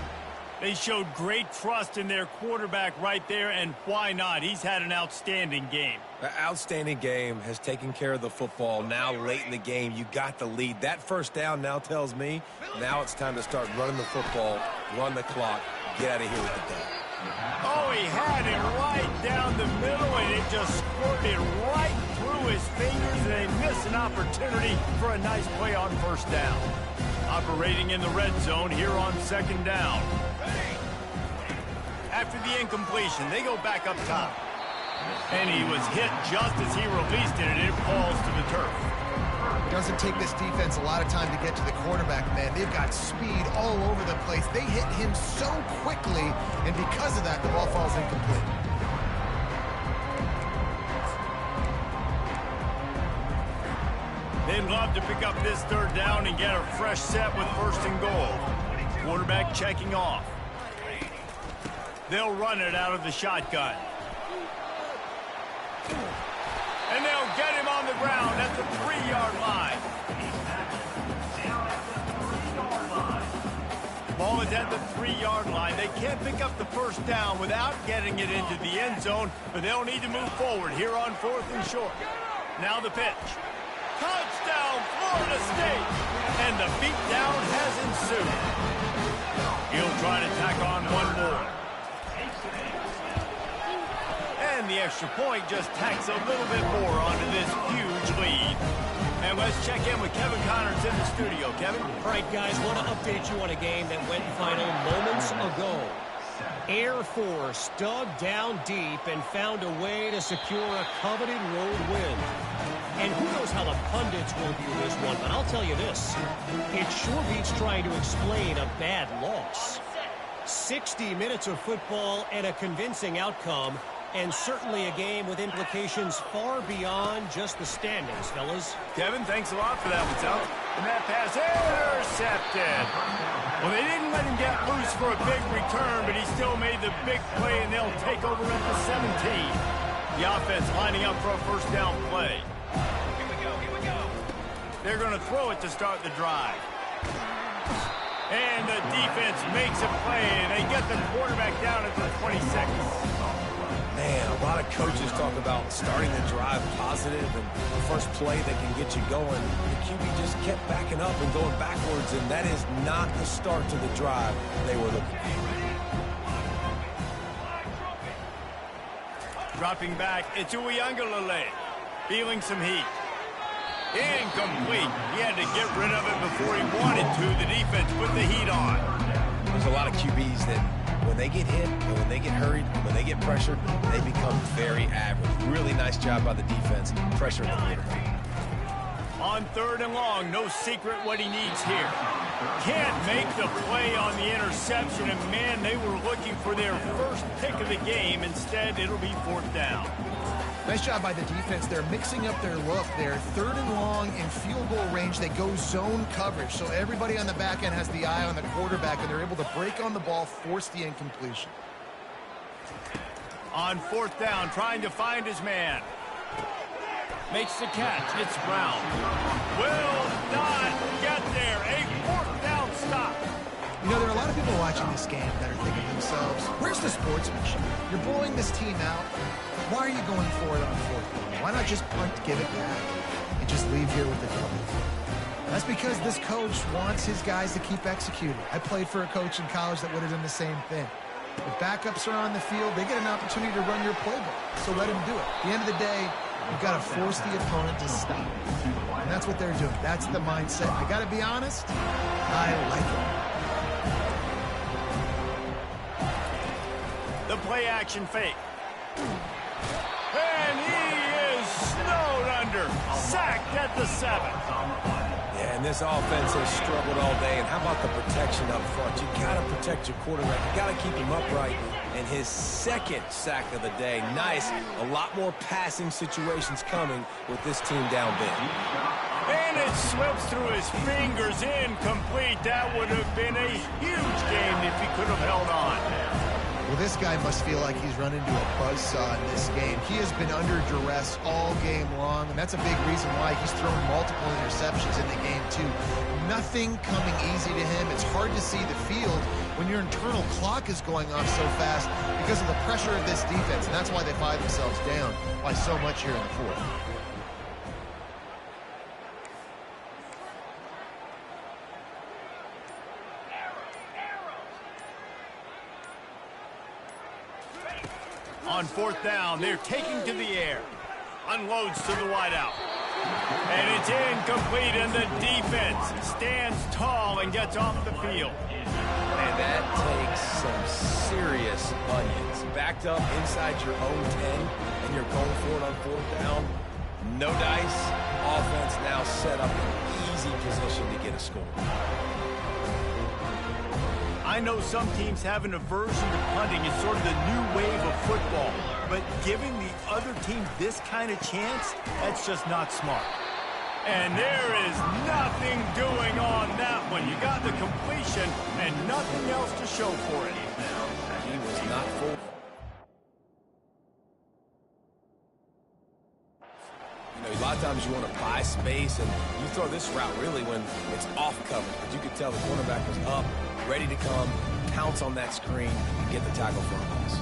They showed great trust in their quarterback right there, and why not? He's had an outstanding game. The outstanding game has taken care of the football. Now late in the game, you got the lead. That first down now tells me now it's time to start running the football, run the clock, get out of here with the dub. Oh, he had it right down the middle, and it just squirted right through his fingers, and they missed an opportunity for a nice play on first down. Operating in the red zone here on second down. After the incompletion, they go back up top. And he was hit just as he released it, and it falls to the turf. It doesn't take this defense a lot of time to get to the quarterback, man. They've got speed all over the place. They hit him so quickly, and because of that, the ball falls incomplete. They'd love to pick up this third down and get a fresh set with first and goal. Quarterback checking off. They'll run it out of the shotgun. And they'll get him on the ground at the 3-yard line. Ball is at the 3-yard line. They can't pick up the first down without getting it into the end zone, but they'll need to move forward here on 4th and short. Now the pitch. Touchdown, Florida State! And the beatdown has ensued. He'll try to tack on one more. And the extra point just tacks a little bit more onto this huge lead. And let's check in with Kevin Connors in the studio. Kevin? All right, guys, want to update you on a game that went final moments ago. Air Force dug down deep and found a way to secure a coveted road win. And who knows how the pundits will view this one, but I'll tell you this. It sure beats trying to explain a bad loss. 60 minutes of football and a convincing outcome, and certainly a game with implications far beyond just the standings, fellas. Kevin, thanks a lot for that one, Sal. And that pass intercepted. Well, they didn't let him get loose for a big return, but he still made the big play, and they'll take over at the 17. The offense lining up for a first down play. Here we go. They're going to throw it to start the drive. And the defense makes a play, and they get the quarterback down at the 26. Man, a lot of coaches talk about starting the drive positive and the first play that can get you going. The QB just kept backing up and going backwards, and that is not the start to the drive they were looking for. Dropping back, it's Uiagalelei. Feeling some heat. Incomplete. He had to get rid of it before he wanted to. The defense put the heat on. There's a lot of QBs that when they get hit, and when they get hurried, and when they get pressured, they become very average. Really nice job by the defense, pressuring the quarterback. On 3rd and long, no secret what he needs here. Can't make the play on the interception, and man, they were looking for their first pick of the game. Instead, it'll be 4th down. Nice job by the defense. They're mixing up their look. They're 3rd and long in field goal range. They go zone coverage. So everybody on the back end has the eye on the quarterback, and they're able to break on the ball, force the incompletion. On 4th down, trying to find his man. Makes the catch. It's Brown. Will not get there. A 4th down stop. You know, there are a lot of people watching this game that are thinking to themselves, where's the sportsmanship? You're blowing this team out. Why are you going for it on 4th down? Why not just punt, give it back, and just leave here with the double? That's because this coach wants his guys to keep executing. I played for a coach in college that would have done the same thing. If backups are on the field, they get an opportunity to run your playbook, so let them do it. At the end of the day, you've got to force the opponent to stop. And that's what they're doing. That's the mindset. I got to be honest, I like it. The play action fake. And he is snowed under. Sacked at the 7. Yeah, and this offense has struggled all day. And how about the protection up front? You got to protect your quarterback. You got to keep him upright. And his 2nd sack of the day. Nice. A lot more passing situations coming with this team down big. And it slips through his fingers. Incomplete. That would have been a huge game if he could have held on. Well, this guy must feel like he's run into a buzzsaw in this game. He has been under duress all game long, and that's a big reason why he's thrown multiple interceptions in the game, too. Nothing coming easy to him. It's hard to see the field when your internal clock is going off so fast because of the pressure of this defense, and that's why they find themselves down by so much here in the 4th. On 4th down, they're taking to the air. Unloads to the wideout. And it's incomplete, and the defense stands tall and gets off the field. And that takes some serious onions. Backed up inside your own 10, and you're going for it on 4th down. No dice. Offense now set up in easy position to get a score. I know some teams have an aversion to punting. It's sort of the new wave of football. But giving the other team this kind of chance, that's just not smart. And there is nothing doing on that one. You got the completion and nothing else to show for it. He was not full. You know, a lot of times you want to buy space, and you throw this route really when it's off coverage. But you could tell the cornerback was up. ready to come, pounce on that screen, and get the tackle for a loss.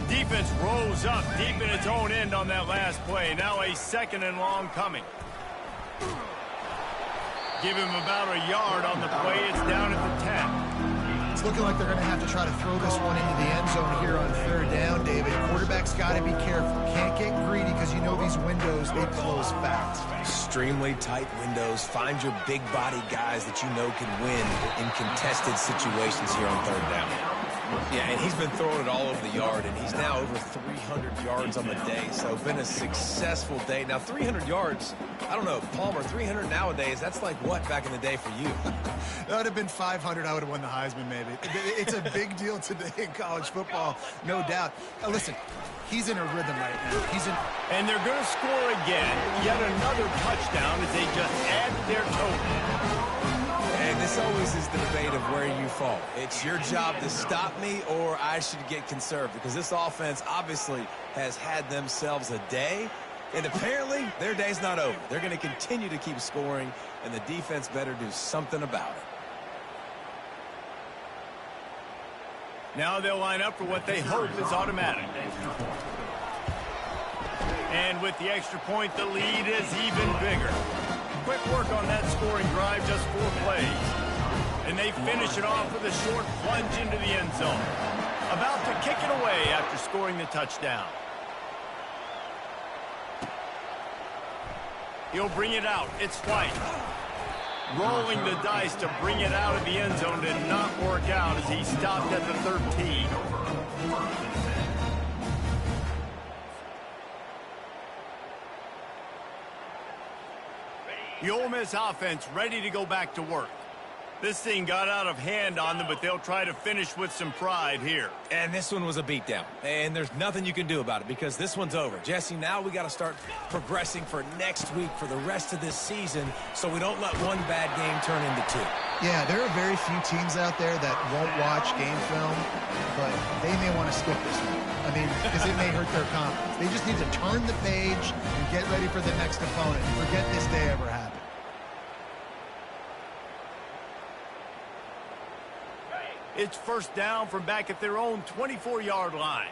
Defense rolls up deep in its own end on that last play. Now a 2nd and long coming. Give him about a yard on the play. It's down at the 10. It's looking like they're going to have to try to throw this one into the end zone here on 3rd down, David. Quarterback's got to be careful. Can't get greedy because you know these windows, they close fast. Extremely tight windows. Find your big body guys that you know can win in contested situations here on 3rd down. Yeah, and he's been throwing it all over the yard, and he's now over 300 yards on the day, so been a successful day. Now, 300 yards, I don't know, Palmer, 300 nowadays, that's like what back in the day for you? That would have been 500. I would have won the Heisman, maybe. It's a big deal today in college football, no doubt. Listen, he's in a rhythm right now. And they're going to score again. Yet another touchdown as they just add their total. And this always is the debate of where you fall. It's your job to stop me or I should get conserved, because this offense obviously has had themselves a day, and apparently their day's not over. They're going to continue to keep scoring, and the defense better do something about it. Now they'll line up for what they hope is automatic. And with the extra point, the lead is even bigger. Quick work on that scoring drive, just 4 plays. And they finish it off with a short plunge into the end zone. About to kick it away after scoring the touchdown. He'll bring it out. It's White. Rolling the dice to bring it out of the end zone did not work out as he stopped at the 13. The Ole Miss offense ready to go back to work. This thing got out of hand on them, but they'll try to finish with some pride here. And this one was a beatdown, and there's nothing you can do about it because this one's over. Jesse, now we got to start progressing for next week for the rest of this season so we don't let one bad game turn into 2. Yeah, there are very few teams out there that won't watch game film, but they may want to skip this one. I mean, because it may hurt their confidence. They just need to turn the page and get ready for the next opponent. Forget this day ever happened. It's 1st down from back at their own 24-yard line.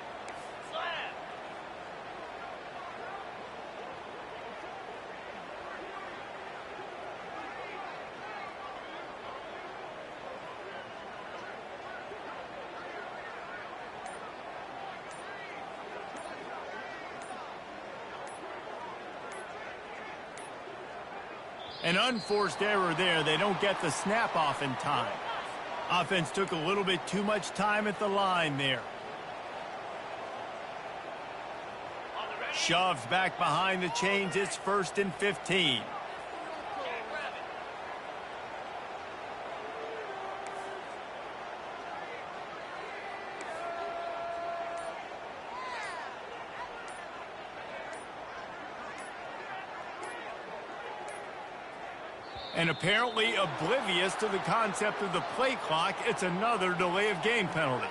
An unforced error there. They don't get the snap off in time. Offense took a little bit too much time at the line there. Shoves back behind the chains. It's 1st and 15. And apparently oblivious to the concept of the play clock, it's another delay of game penalty.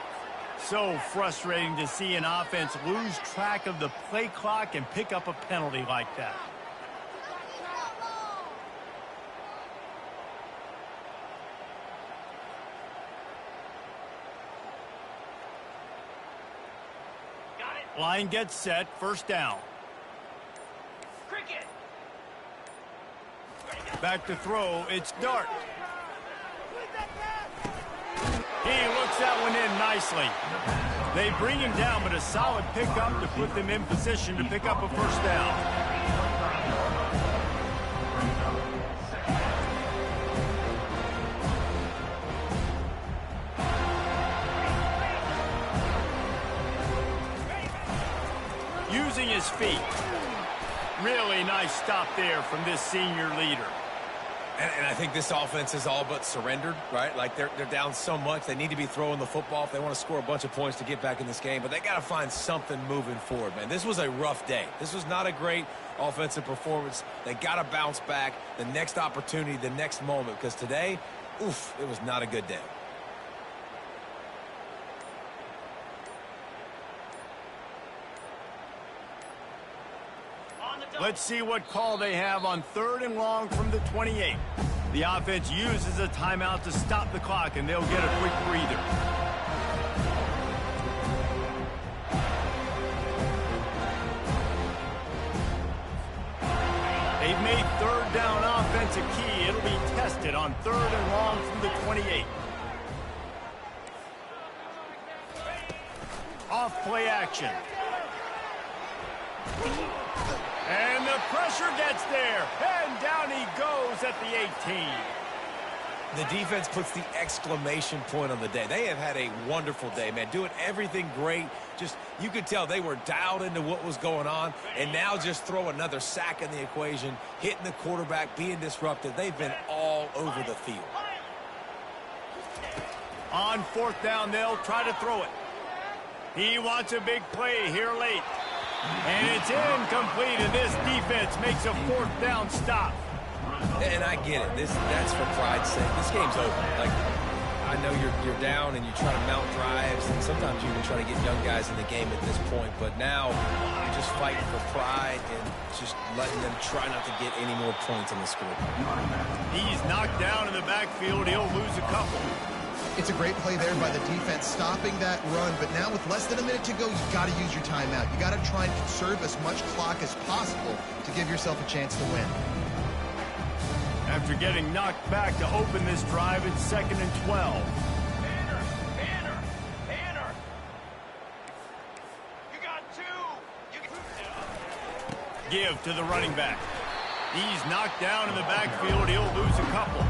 So frustrating to see an offense lose track of the play clock and pick up a penalty like that. Line gets set, 1st down. Back to throw, it's Dart. He looks that one in nicely. They bring him down, but a solid pickup to put them in position to pick up a 1st down. Using his feet. Really nice stop there from this senior leader. And I think this offense is all but surrendered, right? Like they're down so much. They need to be throwing the football if they want to score a bunch of points to get back in this game. But they got to find something moving forward, man. This was a rough day. This was not a great offensive performance. They got to bounce back the next opportunity, the next moment. Because today, oof, it was not a good day. Let's see what call they have on 3rd and long from the 28. The offense uses a timeout to stop the clock, and they'll get a quick breather. They've made third down offense a key. It'll be tested on 3rd and long from the 28. Off play action. And the pressure gets there. And down he goes at the 18. The defense puts the exclamation point on the day. They have had a wonderful day, man. Doing everything great. Just, you could tell they were dialed into what was going on. And now just throw another sack in the equation. Hitting the quarterback, being disruptive. They've been all over the field. On 4th down, they'll try to throw it. He wants a big play here late. And it's incomplete, and this defense makes a 4th down stop. And I get it. That's for pride's sake. This game's over. Like, I know you're down and you try to mount drives, and sometimes you even try to get young guys in the game at this point. But now you're just fighting for pride and just letting them try not to get any more points on the scoreboard. He's knocked down in the backfield. He'll lose a couple. It's a great play there by the defense, stopping that run. But now with less than a minute to go, you've got to use your timeout. You got to try and conserve as much clock as possible to give yourself a chance to win. After getting knocked back to open this drive, it's 2nd and 12. Banner! You got 2! Give to the running back. He's knocked down in the backfield. He'll lose a couple.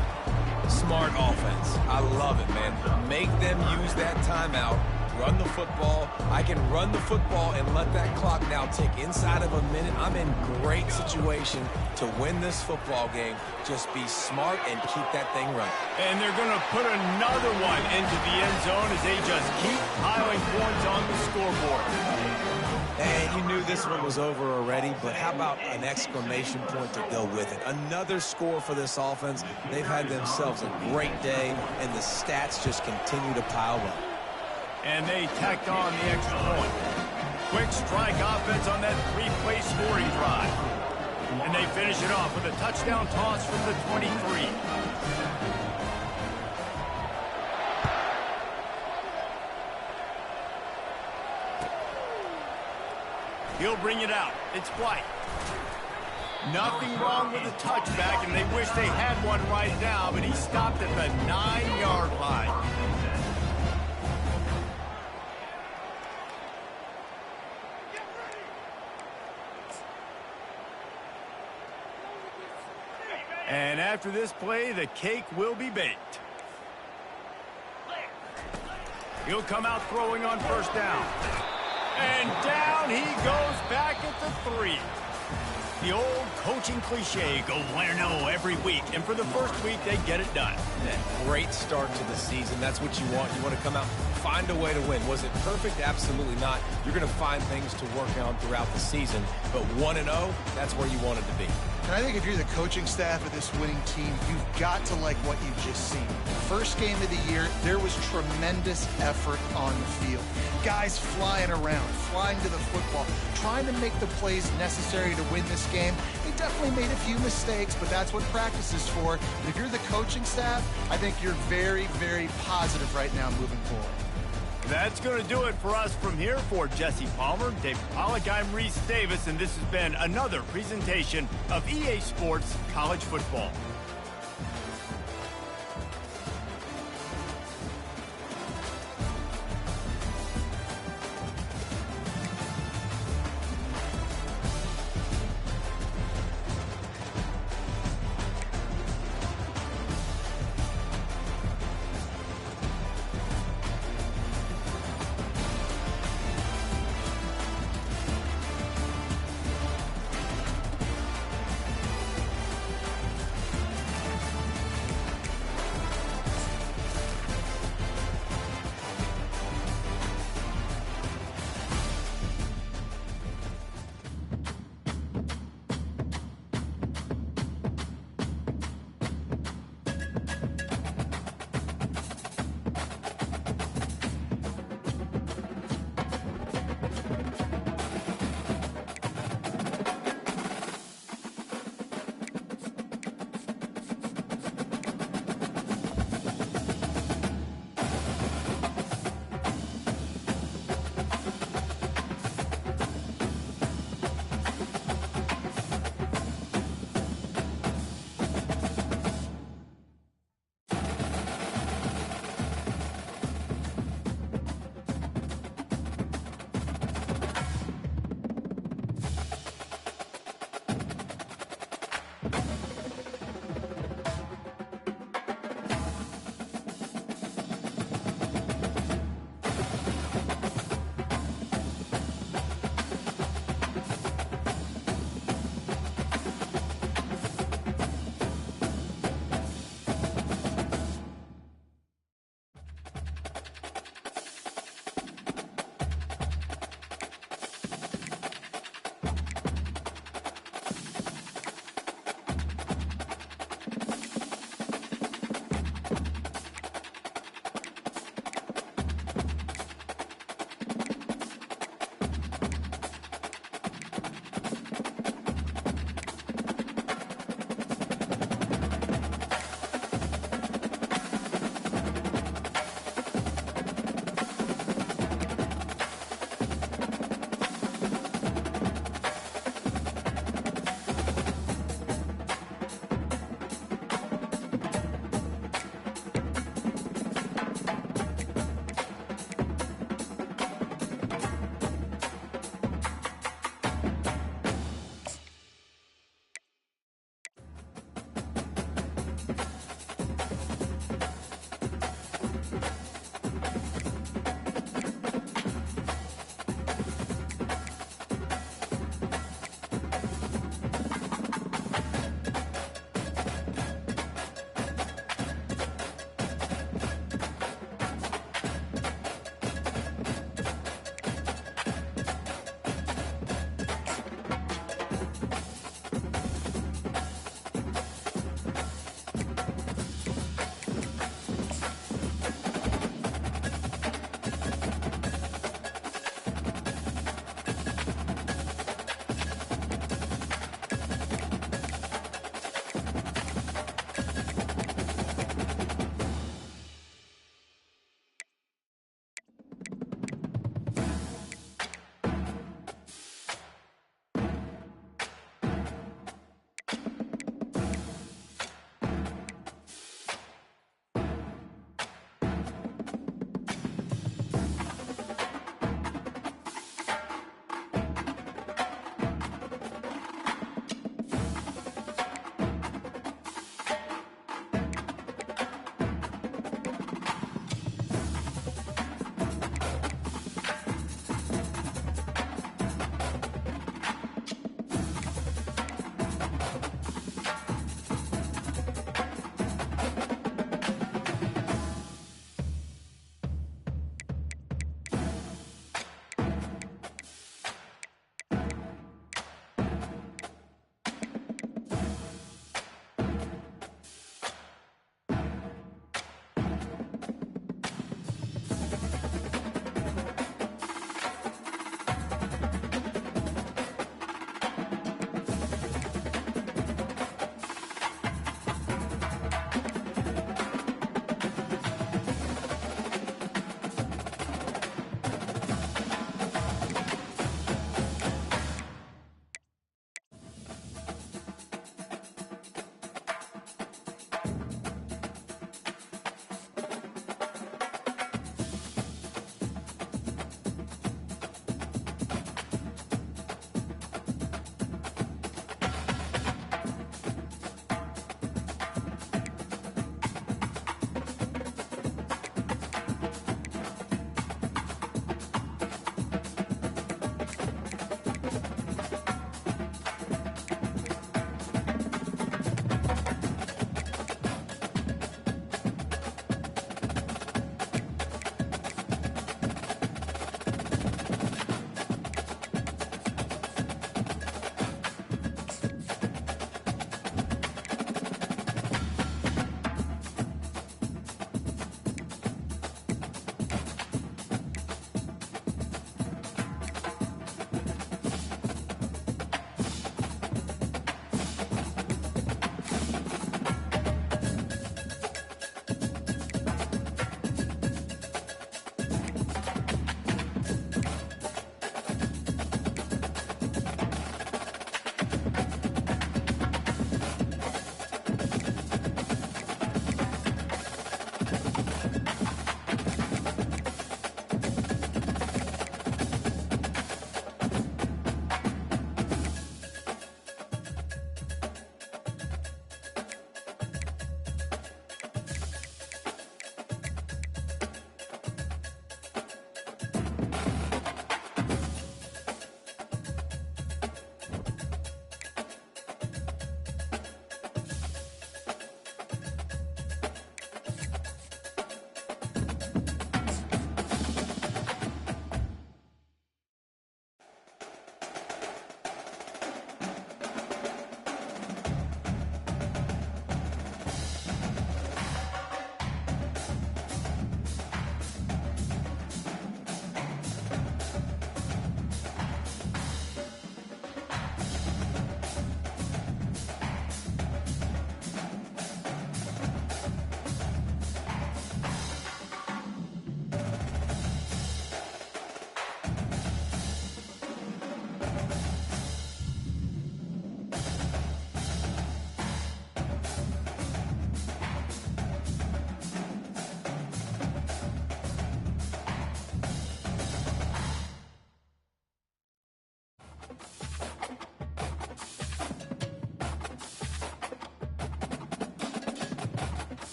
Smart offense. I love it, man. Make them use that timeout. Run the football. I can run the football and let that clock now tick inside of a minute. I'm in great situation to win this football game. Just be smart and keep that thing running. And they're going to put another one into the end zone as they just keep piling points on the scoreboard. And you knew this one was over already, but how about an exclamation point to go with it? Another score for this offense. They've had themselves a great day, and the stats just continue to pile up. And they tacked on the extra point. Quick strike offense on that 3-play scoring drive. And they finish it off with a touchdown toss from the 23. He'll bring it out. It's White. Nothing wrong with the touchback, and they wish they had one right now, but he stopped at the 9-yard line. And after this play, the cake will be baked. He'll come out throwing on 1st down. And down he goes back at the 3. The old coaching cliche, go win or no every week. And for the first week, they get it done. That great start to the season. That's what you want. You want to come out, find a way to win. Was it perfect? Absolutely not. You're going to find things to work on throughout the season. But 1-0, that's where you want it to be. And I think if you're the coaching staff of this winning team, you've got to like what you've just seen. First game of the year, there was tremendous effort on the field. Guys flying around, flying to the football, trying to make the plays necessary to win this game. They definitely made a few mistakes, but that's what practice is for. But if you're the coaching staff, I think you're very, very positive right now moving forward. That's going to do it for us from here. For Jesse Palmer, David Pollack, I'm Reese Davis, and this has been another presentation of EA Sports College Football.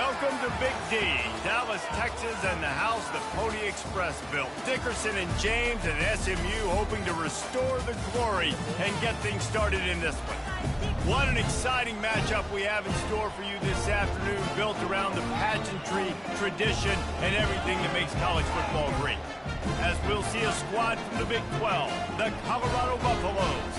Welcome to Big D, Dallas, Texas, and the house the Pony Express built. Dickerson and James and SMU hoping to restore the glory and get things started in this one. What an exciting matchup we have in store for you this afternoon, built around the pageantry, tradition, and everything that makes college football great. As we'll see a squad from the Big 12, the Colorado Buffaloes,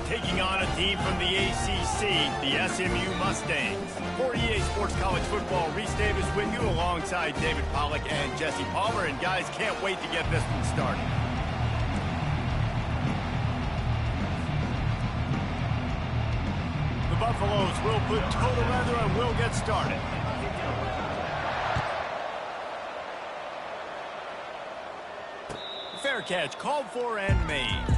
taking on a team from the ACC, the SMU Mustangs. For EA Sports College Football, Reese Davis with you alongside David Pollack and Jesse Palmer. And guys, can't wait to get this one started. The Buffaloes will put toe to leather and will get started. Fair catch called for and made.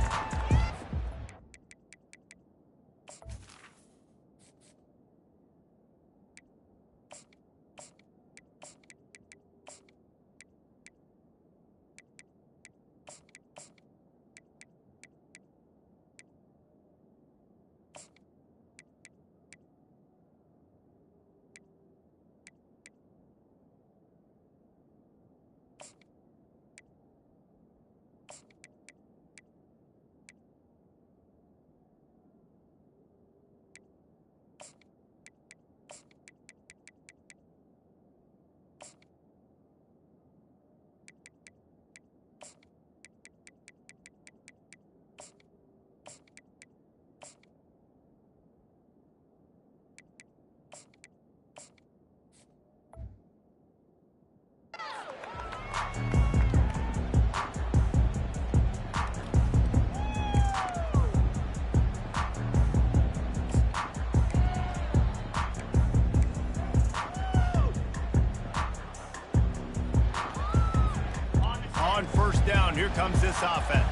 On first down, here comes this offense.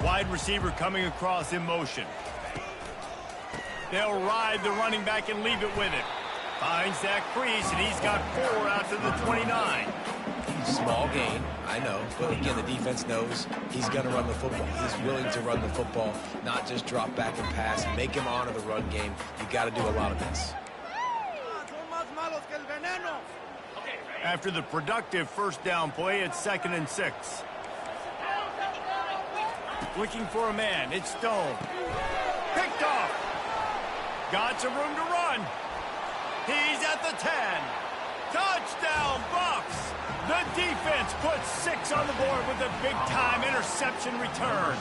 Wide receiver coming across in motion. They'll ride the running back and leave it with him. Finds that crease, and he's got 4 out to the 29. Small gain, I know. But again, the defense knows he's going to run the football. He's willing to run the football, not just drop back and pass. Make him honor the run game. You got to do a lot of this. After the productive first down play, it's 2nd and 6. Looking for a man, it's Stone. Picked off. Got some room to run. He's at the 10. Touchdown, Buffs. The defense puts 6 on the board with a big-time interception return.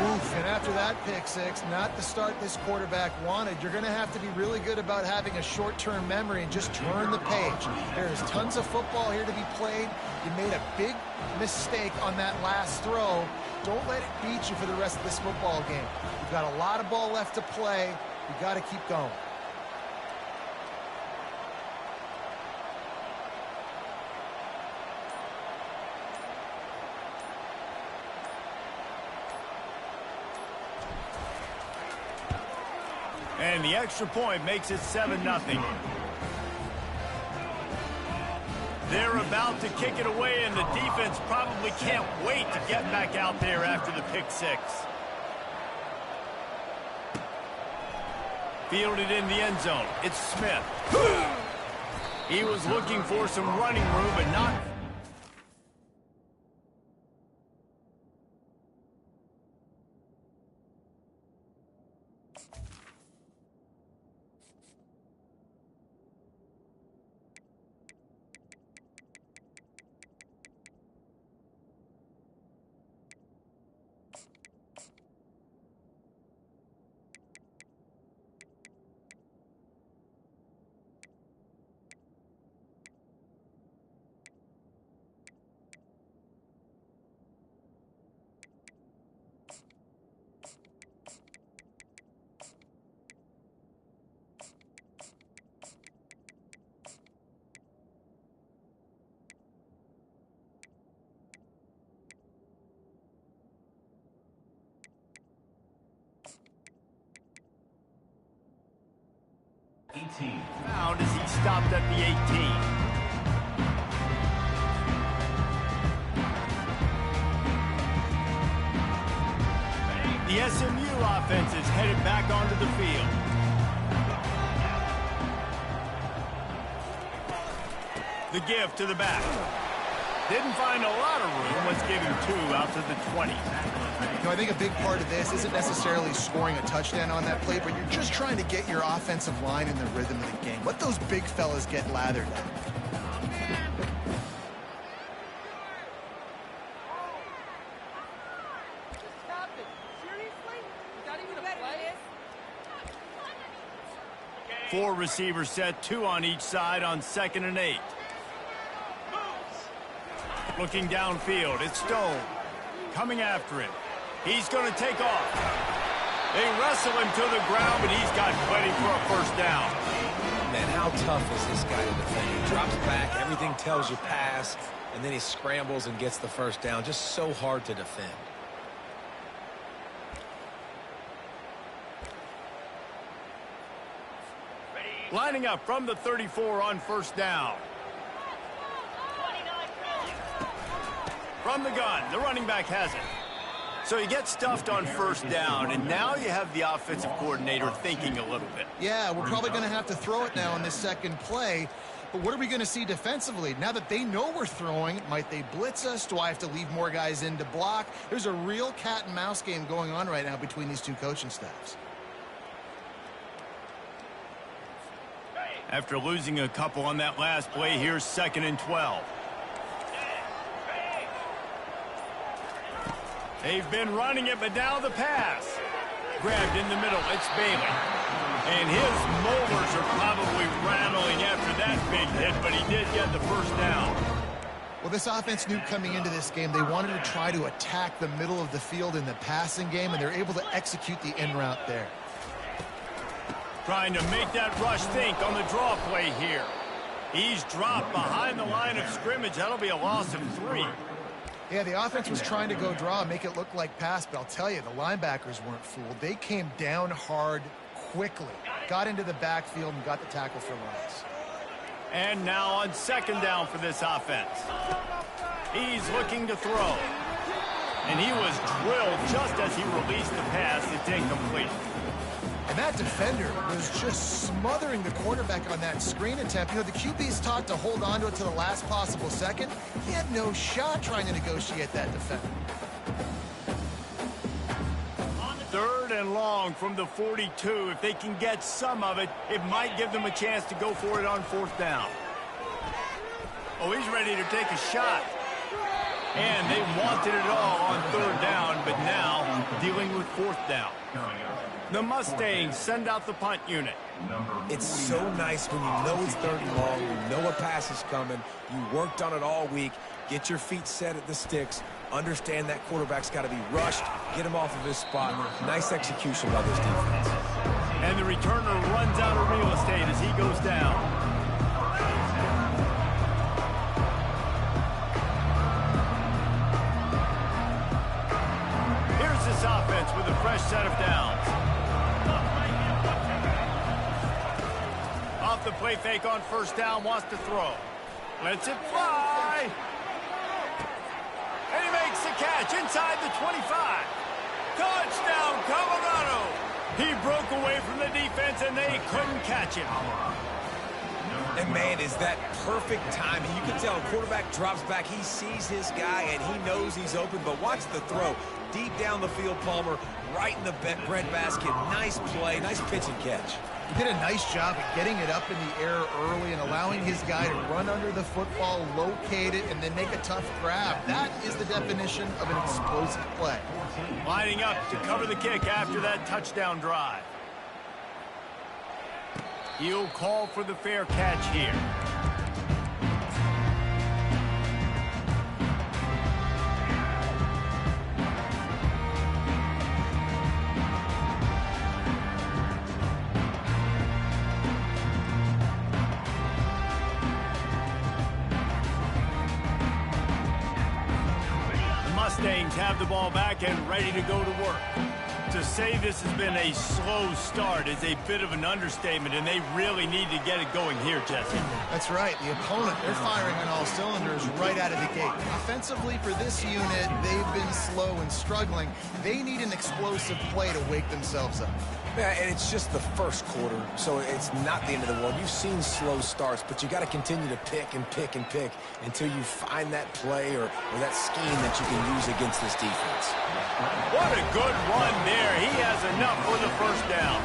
Oof, and after that pick six, not the start this quarterback wanted. You're going to have to be really good about having a short-term memory and just turn the page. There's tons of football here to be played. You made a big mistake on that last throw. Don't let it beat you for the rest of this football game. You've got a lot of ball left to play. You've got to keep going. And the extra point makes it 7-0. They're about to kick it away, and the defense probably can't wait to get back out there after the pick six. Fielded in the end zone. It's Smith. He was looking for some running room, but not... Found as he stopped at the 18. The SMU offense is headed back onto the field. The give to the back. Didn't find a lot of room. Let's give him 2 out to the 20. You know, I think a big part of this isn't necessarily scoring a touchdown on that play, but you're just trying to get your offensive line in the rhythm of the game. Let those big fellas get lathered at. Four receivers set, 2 on each side on 2nd and 8. Looking downfield, it's Stone. Coming after him. He's going to take off. They wrestle him to the ground, but he's got plenty for a first down. Man, how tough is this guy to defend? He drops back, everything tells you pass, and then he scrambles and gets the first down. Just so hard to defend. Lining up from the 34 on first down. From the gun, the running back has it. So you get stuffed on first down, and now you have the offensive coordinator thinking a little bit. Yeah, we're probably going to have to throw it now in this second play. But what are we going to see defensively? Now that they know we're throwing, might they blitz us? Do I have to leave more guys in to block? There's a real cat and mouse game going on right now between these two coaching staffs. After losing a couple on that last play, here's 2nd and 12. They've been running it, but now the pass. Grabbed in the middle, it's Bailey. And his molars are probably rattling after that big hit, but he did get the first down. Well, this offense knew coming into this game they wanted to try to attack the middle of the field in the passing game, and they're able to execute the in route there. Trying to make that rush think on the draw play here. He's dropped behind the line of scrimmage. That'll be a loss of 3. Yeah, the offense was trying to go draw and make it look like pass, but I'll tell you, the linebackers weren't fooled. They came down hard quickly, got into the backfield, and got the tackle for loss. And now on 2nd down for this offense. He's looking to throw. And he was drilled just as he released the pass. It's incomplete. And that defender was just smothering the quarterback on that screen attempt. You know, the QB's taught to hold on to it to the last possible second. He had no shot trying to negotiate that defender. 3rd and long from the 42. If they can get some of it, it might give them a chance to go for it on 4th down. Oh, he's ready to take a shot. And they wanted it all on 3rd down, but now dealing with 4th down. The Mustangs send out the punt unit. It's so nice when you know it's 3rd and long, you know a pass is coming, you worked on it all week, get your feet set at the sticks, understand that quarterback's got to be rushed, get him off of his spot. Nice execution by this defense. And the returner runs out of real estate as he goes down. Here's this offense with a fresh set of downs. Off the play fake on 1st down, wants to throw. Lets it fly. And he makes the catch inside the 25. Touchdown, Colorado. He broke away from the defense, and they couldn't catch him. And, man, is that perfect timing. You can tell a quarterback drops back. He sees his guy, and he knows he's open. But watch the throw. Deep down the field, Palmer, right in the breadbasket. Nice play, nice pitch and catch. He did a nice job of getting it up in the air early and allowing his guy to run under the football, locate it, and then make a tough grab. That is the definition of an explosive play. Lining up to cover the kick after that touchdown drive. He'll call for the fair catch here. Mustangs have the ball back and ready to go to work. To To say this has been a slow start is a bit of an understatement, and they really need to get it going here, Jesse. That's right. The opponent, they're firing on all cylinders right out of the gate. Offensively for this unit, they've been slow and struggling. They need an explosive play to wake themselves up. Yeah, and it's just the first quarter, so it's not the end of the world. You've seen slow starts, but you got to continue to pick and pick and pick until you find that play or that scheme that you can use against this defense. What a good run there. He has enough for the first down.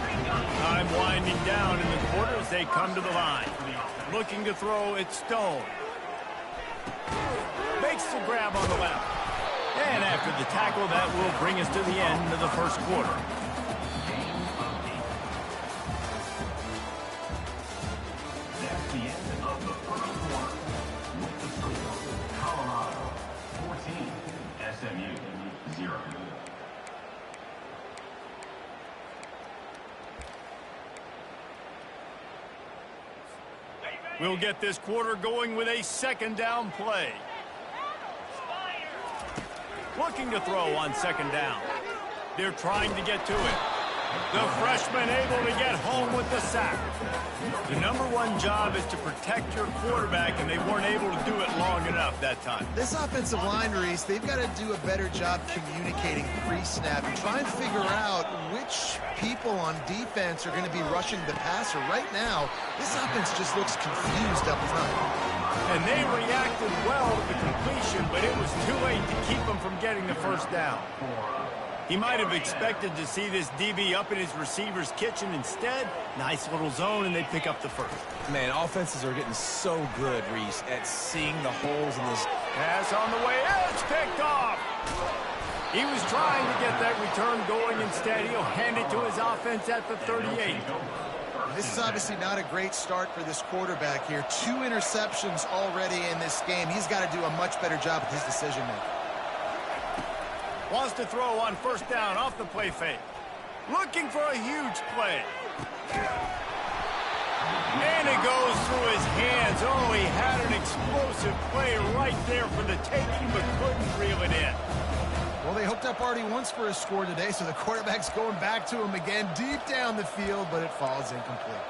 Time winding down in the quarter as they come to the line. Looking to throw, it's Stone. Makes the grab on the left. And after the tackle, that will bring us to the end of the first quarter. That's the end of the first quarter. With the score, Colorado 14, SMU 0. We'll get this quarter going with a second down play. Looking to throw on second down. They're trying to get to it. The freshman able to get home with the sack. The #1 job is to protect your quarterback, and they weren't able to do it long enough that time. This offensive line, Reese, they've got to do a better job communicating pre-snap and try and figure out which people on defense are going to be rushing the passer. Right now, this offense just looks confused up front. And they reacted well to the completion, but it was too late to keep them from getting the first down. He might have expected to see this DB up in his receiver's kitchen. Instead, nice little zone, and they pick up the first. Man, offenses are getting so good, Reese, at seeing the holes in this. Pass on the way. It's picked off. He was trying to get that return going. Instead, he'll hand it to his offense at the 38. This is obviously not a great start for this quarterback here. 2 interceptions already in this game. He's got to do a much better job with his decision-making. Wants to throw on first down off the play fake. Looking for a huge play. And it goes through his hands. Oh, he had an explosive play right there for the taking, but couldn't reel it in. Well, they hooked up already once for a score today, so the quarterback's going back to him again deep down the field, but it falls incomplete.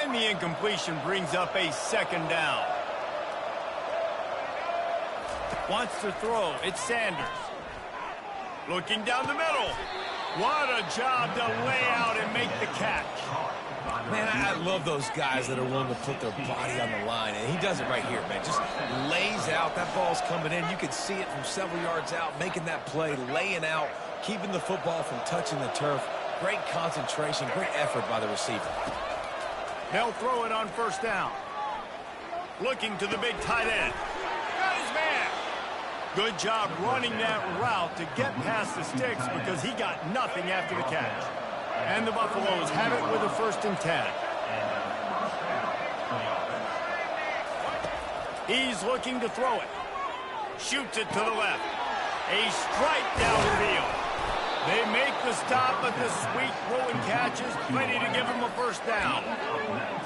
And the incompletion brings up a second down. Wants to throw. It's Sanders. Looking down the middle. What a job to lay out and make the catch. Man, I love those guys that are willing to put their body on the line, and he does it right here, man. Just lays out. That ball's coming in. You can see it from several yards out, making that play, laying out, keeping the football from touching the turf. Great concentration, great effort by the receiver. They'll throw it on first down. Looking to the big tight end. Got his man. Good job running that route to get past the sticks because he got nothing after the catch. And the Buffaloes have it with a 1st and 10. He's looking to throw it. Shoots it to the left. A strike downfield. They make the stop, but the sweet throwing catch is plenty to give him a first down.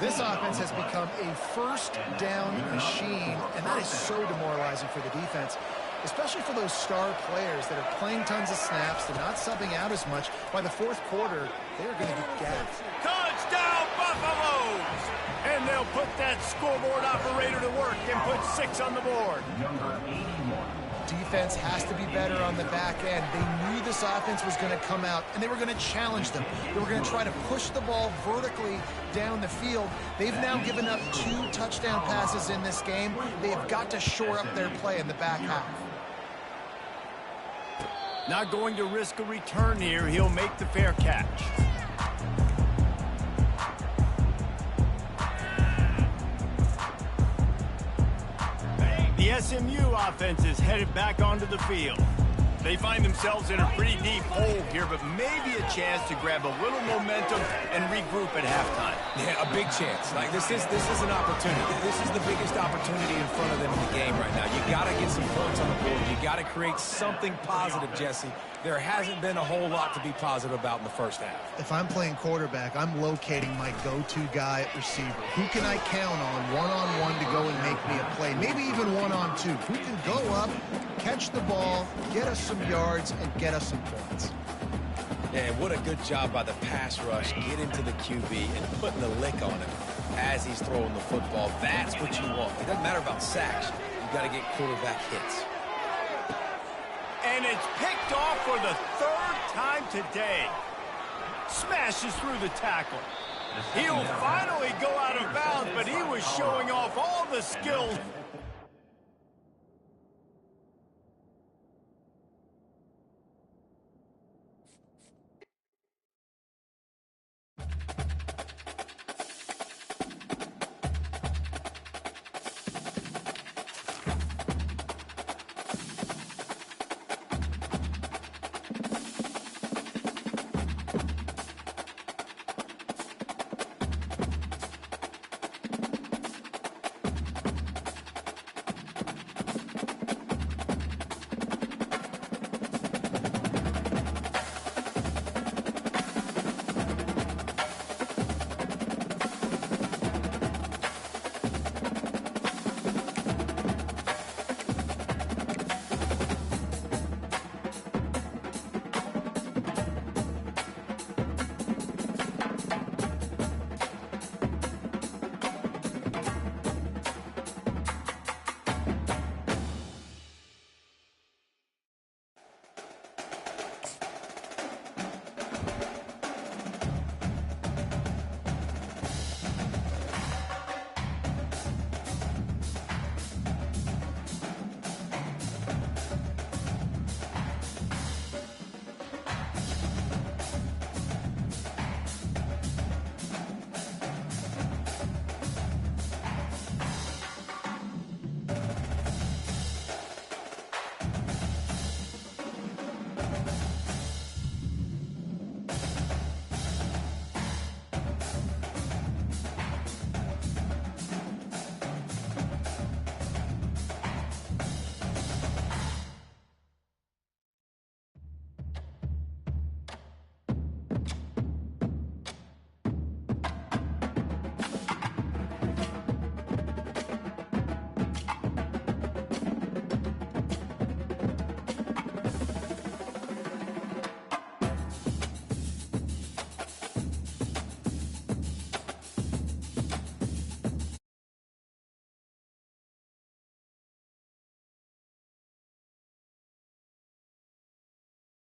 This offense has become a first down machine, and that is so demoralizing for the defense, especially for those star players that are playing tons of snaps. They're not subbing out as much. By the 4th quarter, they're going to get gassed. Touchdown, Buffaloes! And they'll put that scoreboard operator to work and put 6 on the board. Number 81. Defense has to be better on the back end. They knew this offense was going to come out, and they were going to challenge them. They were going to try to push the ball vertically down the field. They've now given up 2 touchdown passes in this game. They've got to shore up their play in the back half. Not going to risk a return here. He'll make the fair catch. The SMU offense is headed back onto the field. They find themselves in a pretty deep hole here, but maybe a chance to grab a little momentum and regroup at halftime. Yeah, a big chance. Like this is an opportunity. This is the biggest opportunity in front of them in the game right now. You got to get some points on the board. You got to create something positive, Jesse. There hasn't been a whole lot to be positive about in the first half. If I'm playing quarterback, I'm locating my go-to guy at receiver. Who can I count on one-on-one to go and make me a play? Maybe even one-on-two. Who can go up, catch the ball, get us some yards, and get us some points? And what a good job by the pass rush, getting to the QB and putting the lick on him as he's throwing the football. That's what you want. It doesn't matter about sacks. You've got to get quarterback hits. And it's picked off for the third time today. Smashes through the tackle. He'll finally go out of bounds, but he was showing off all the skills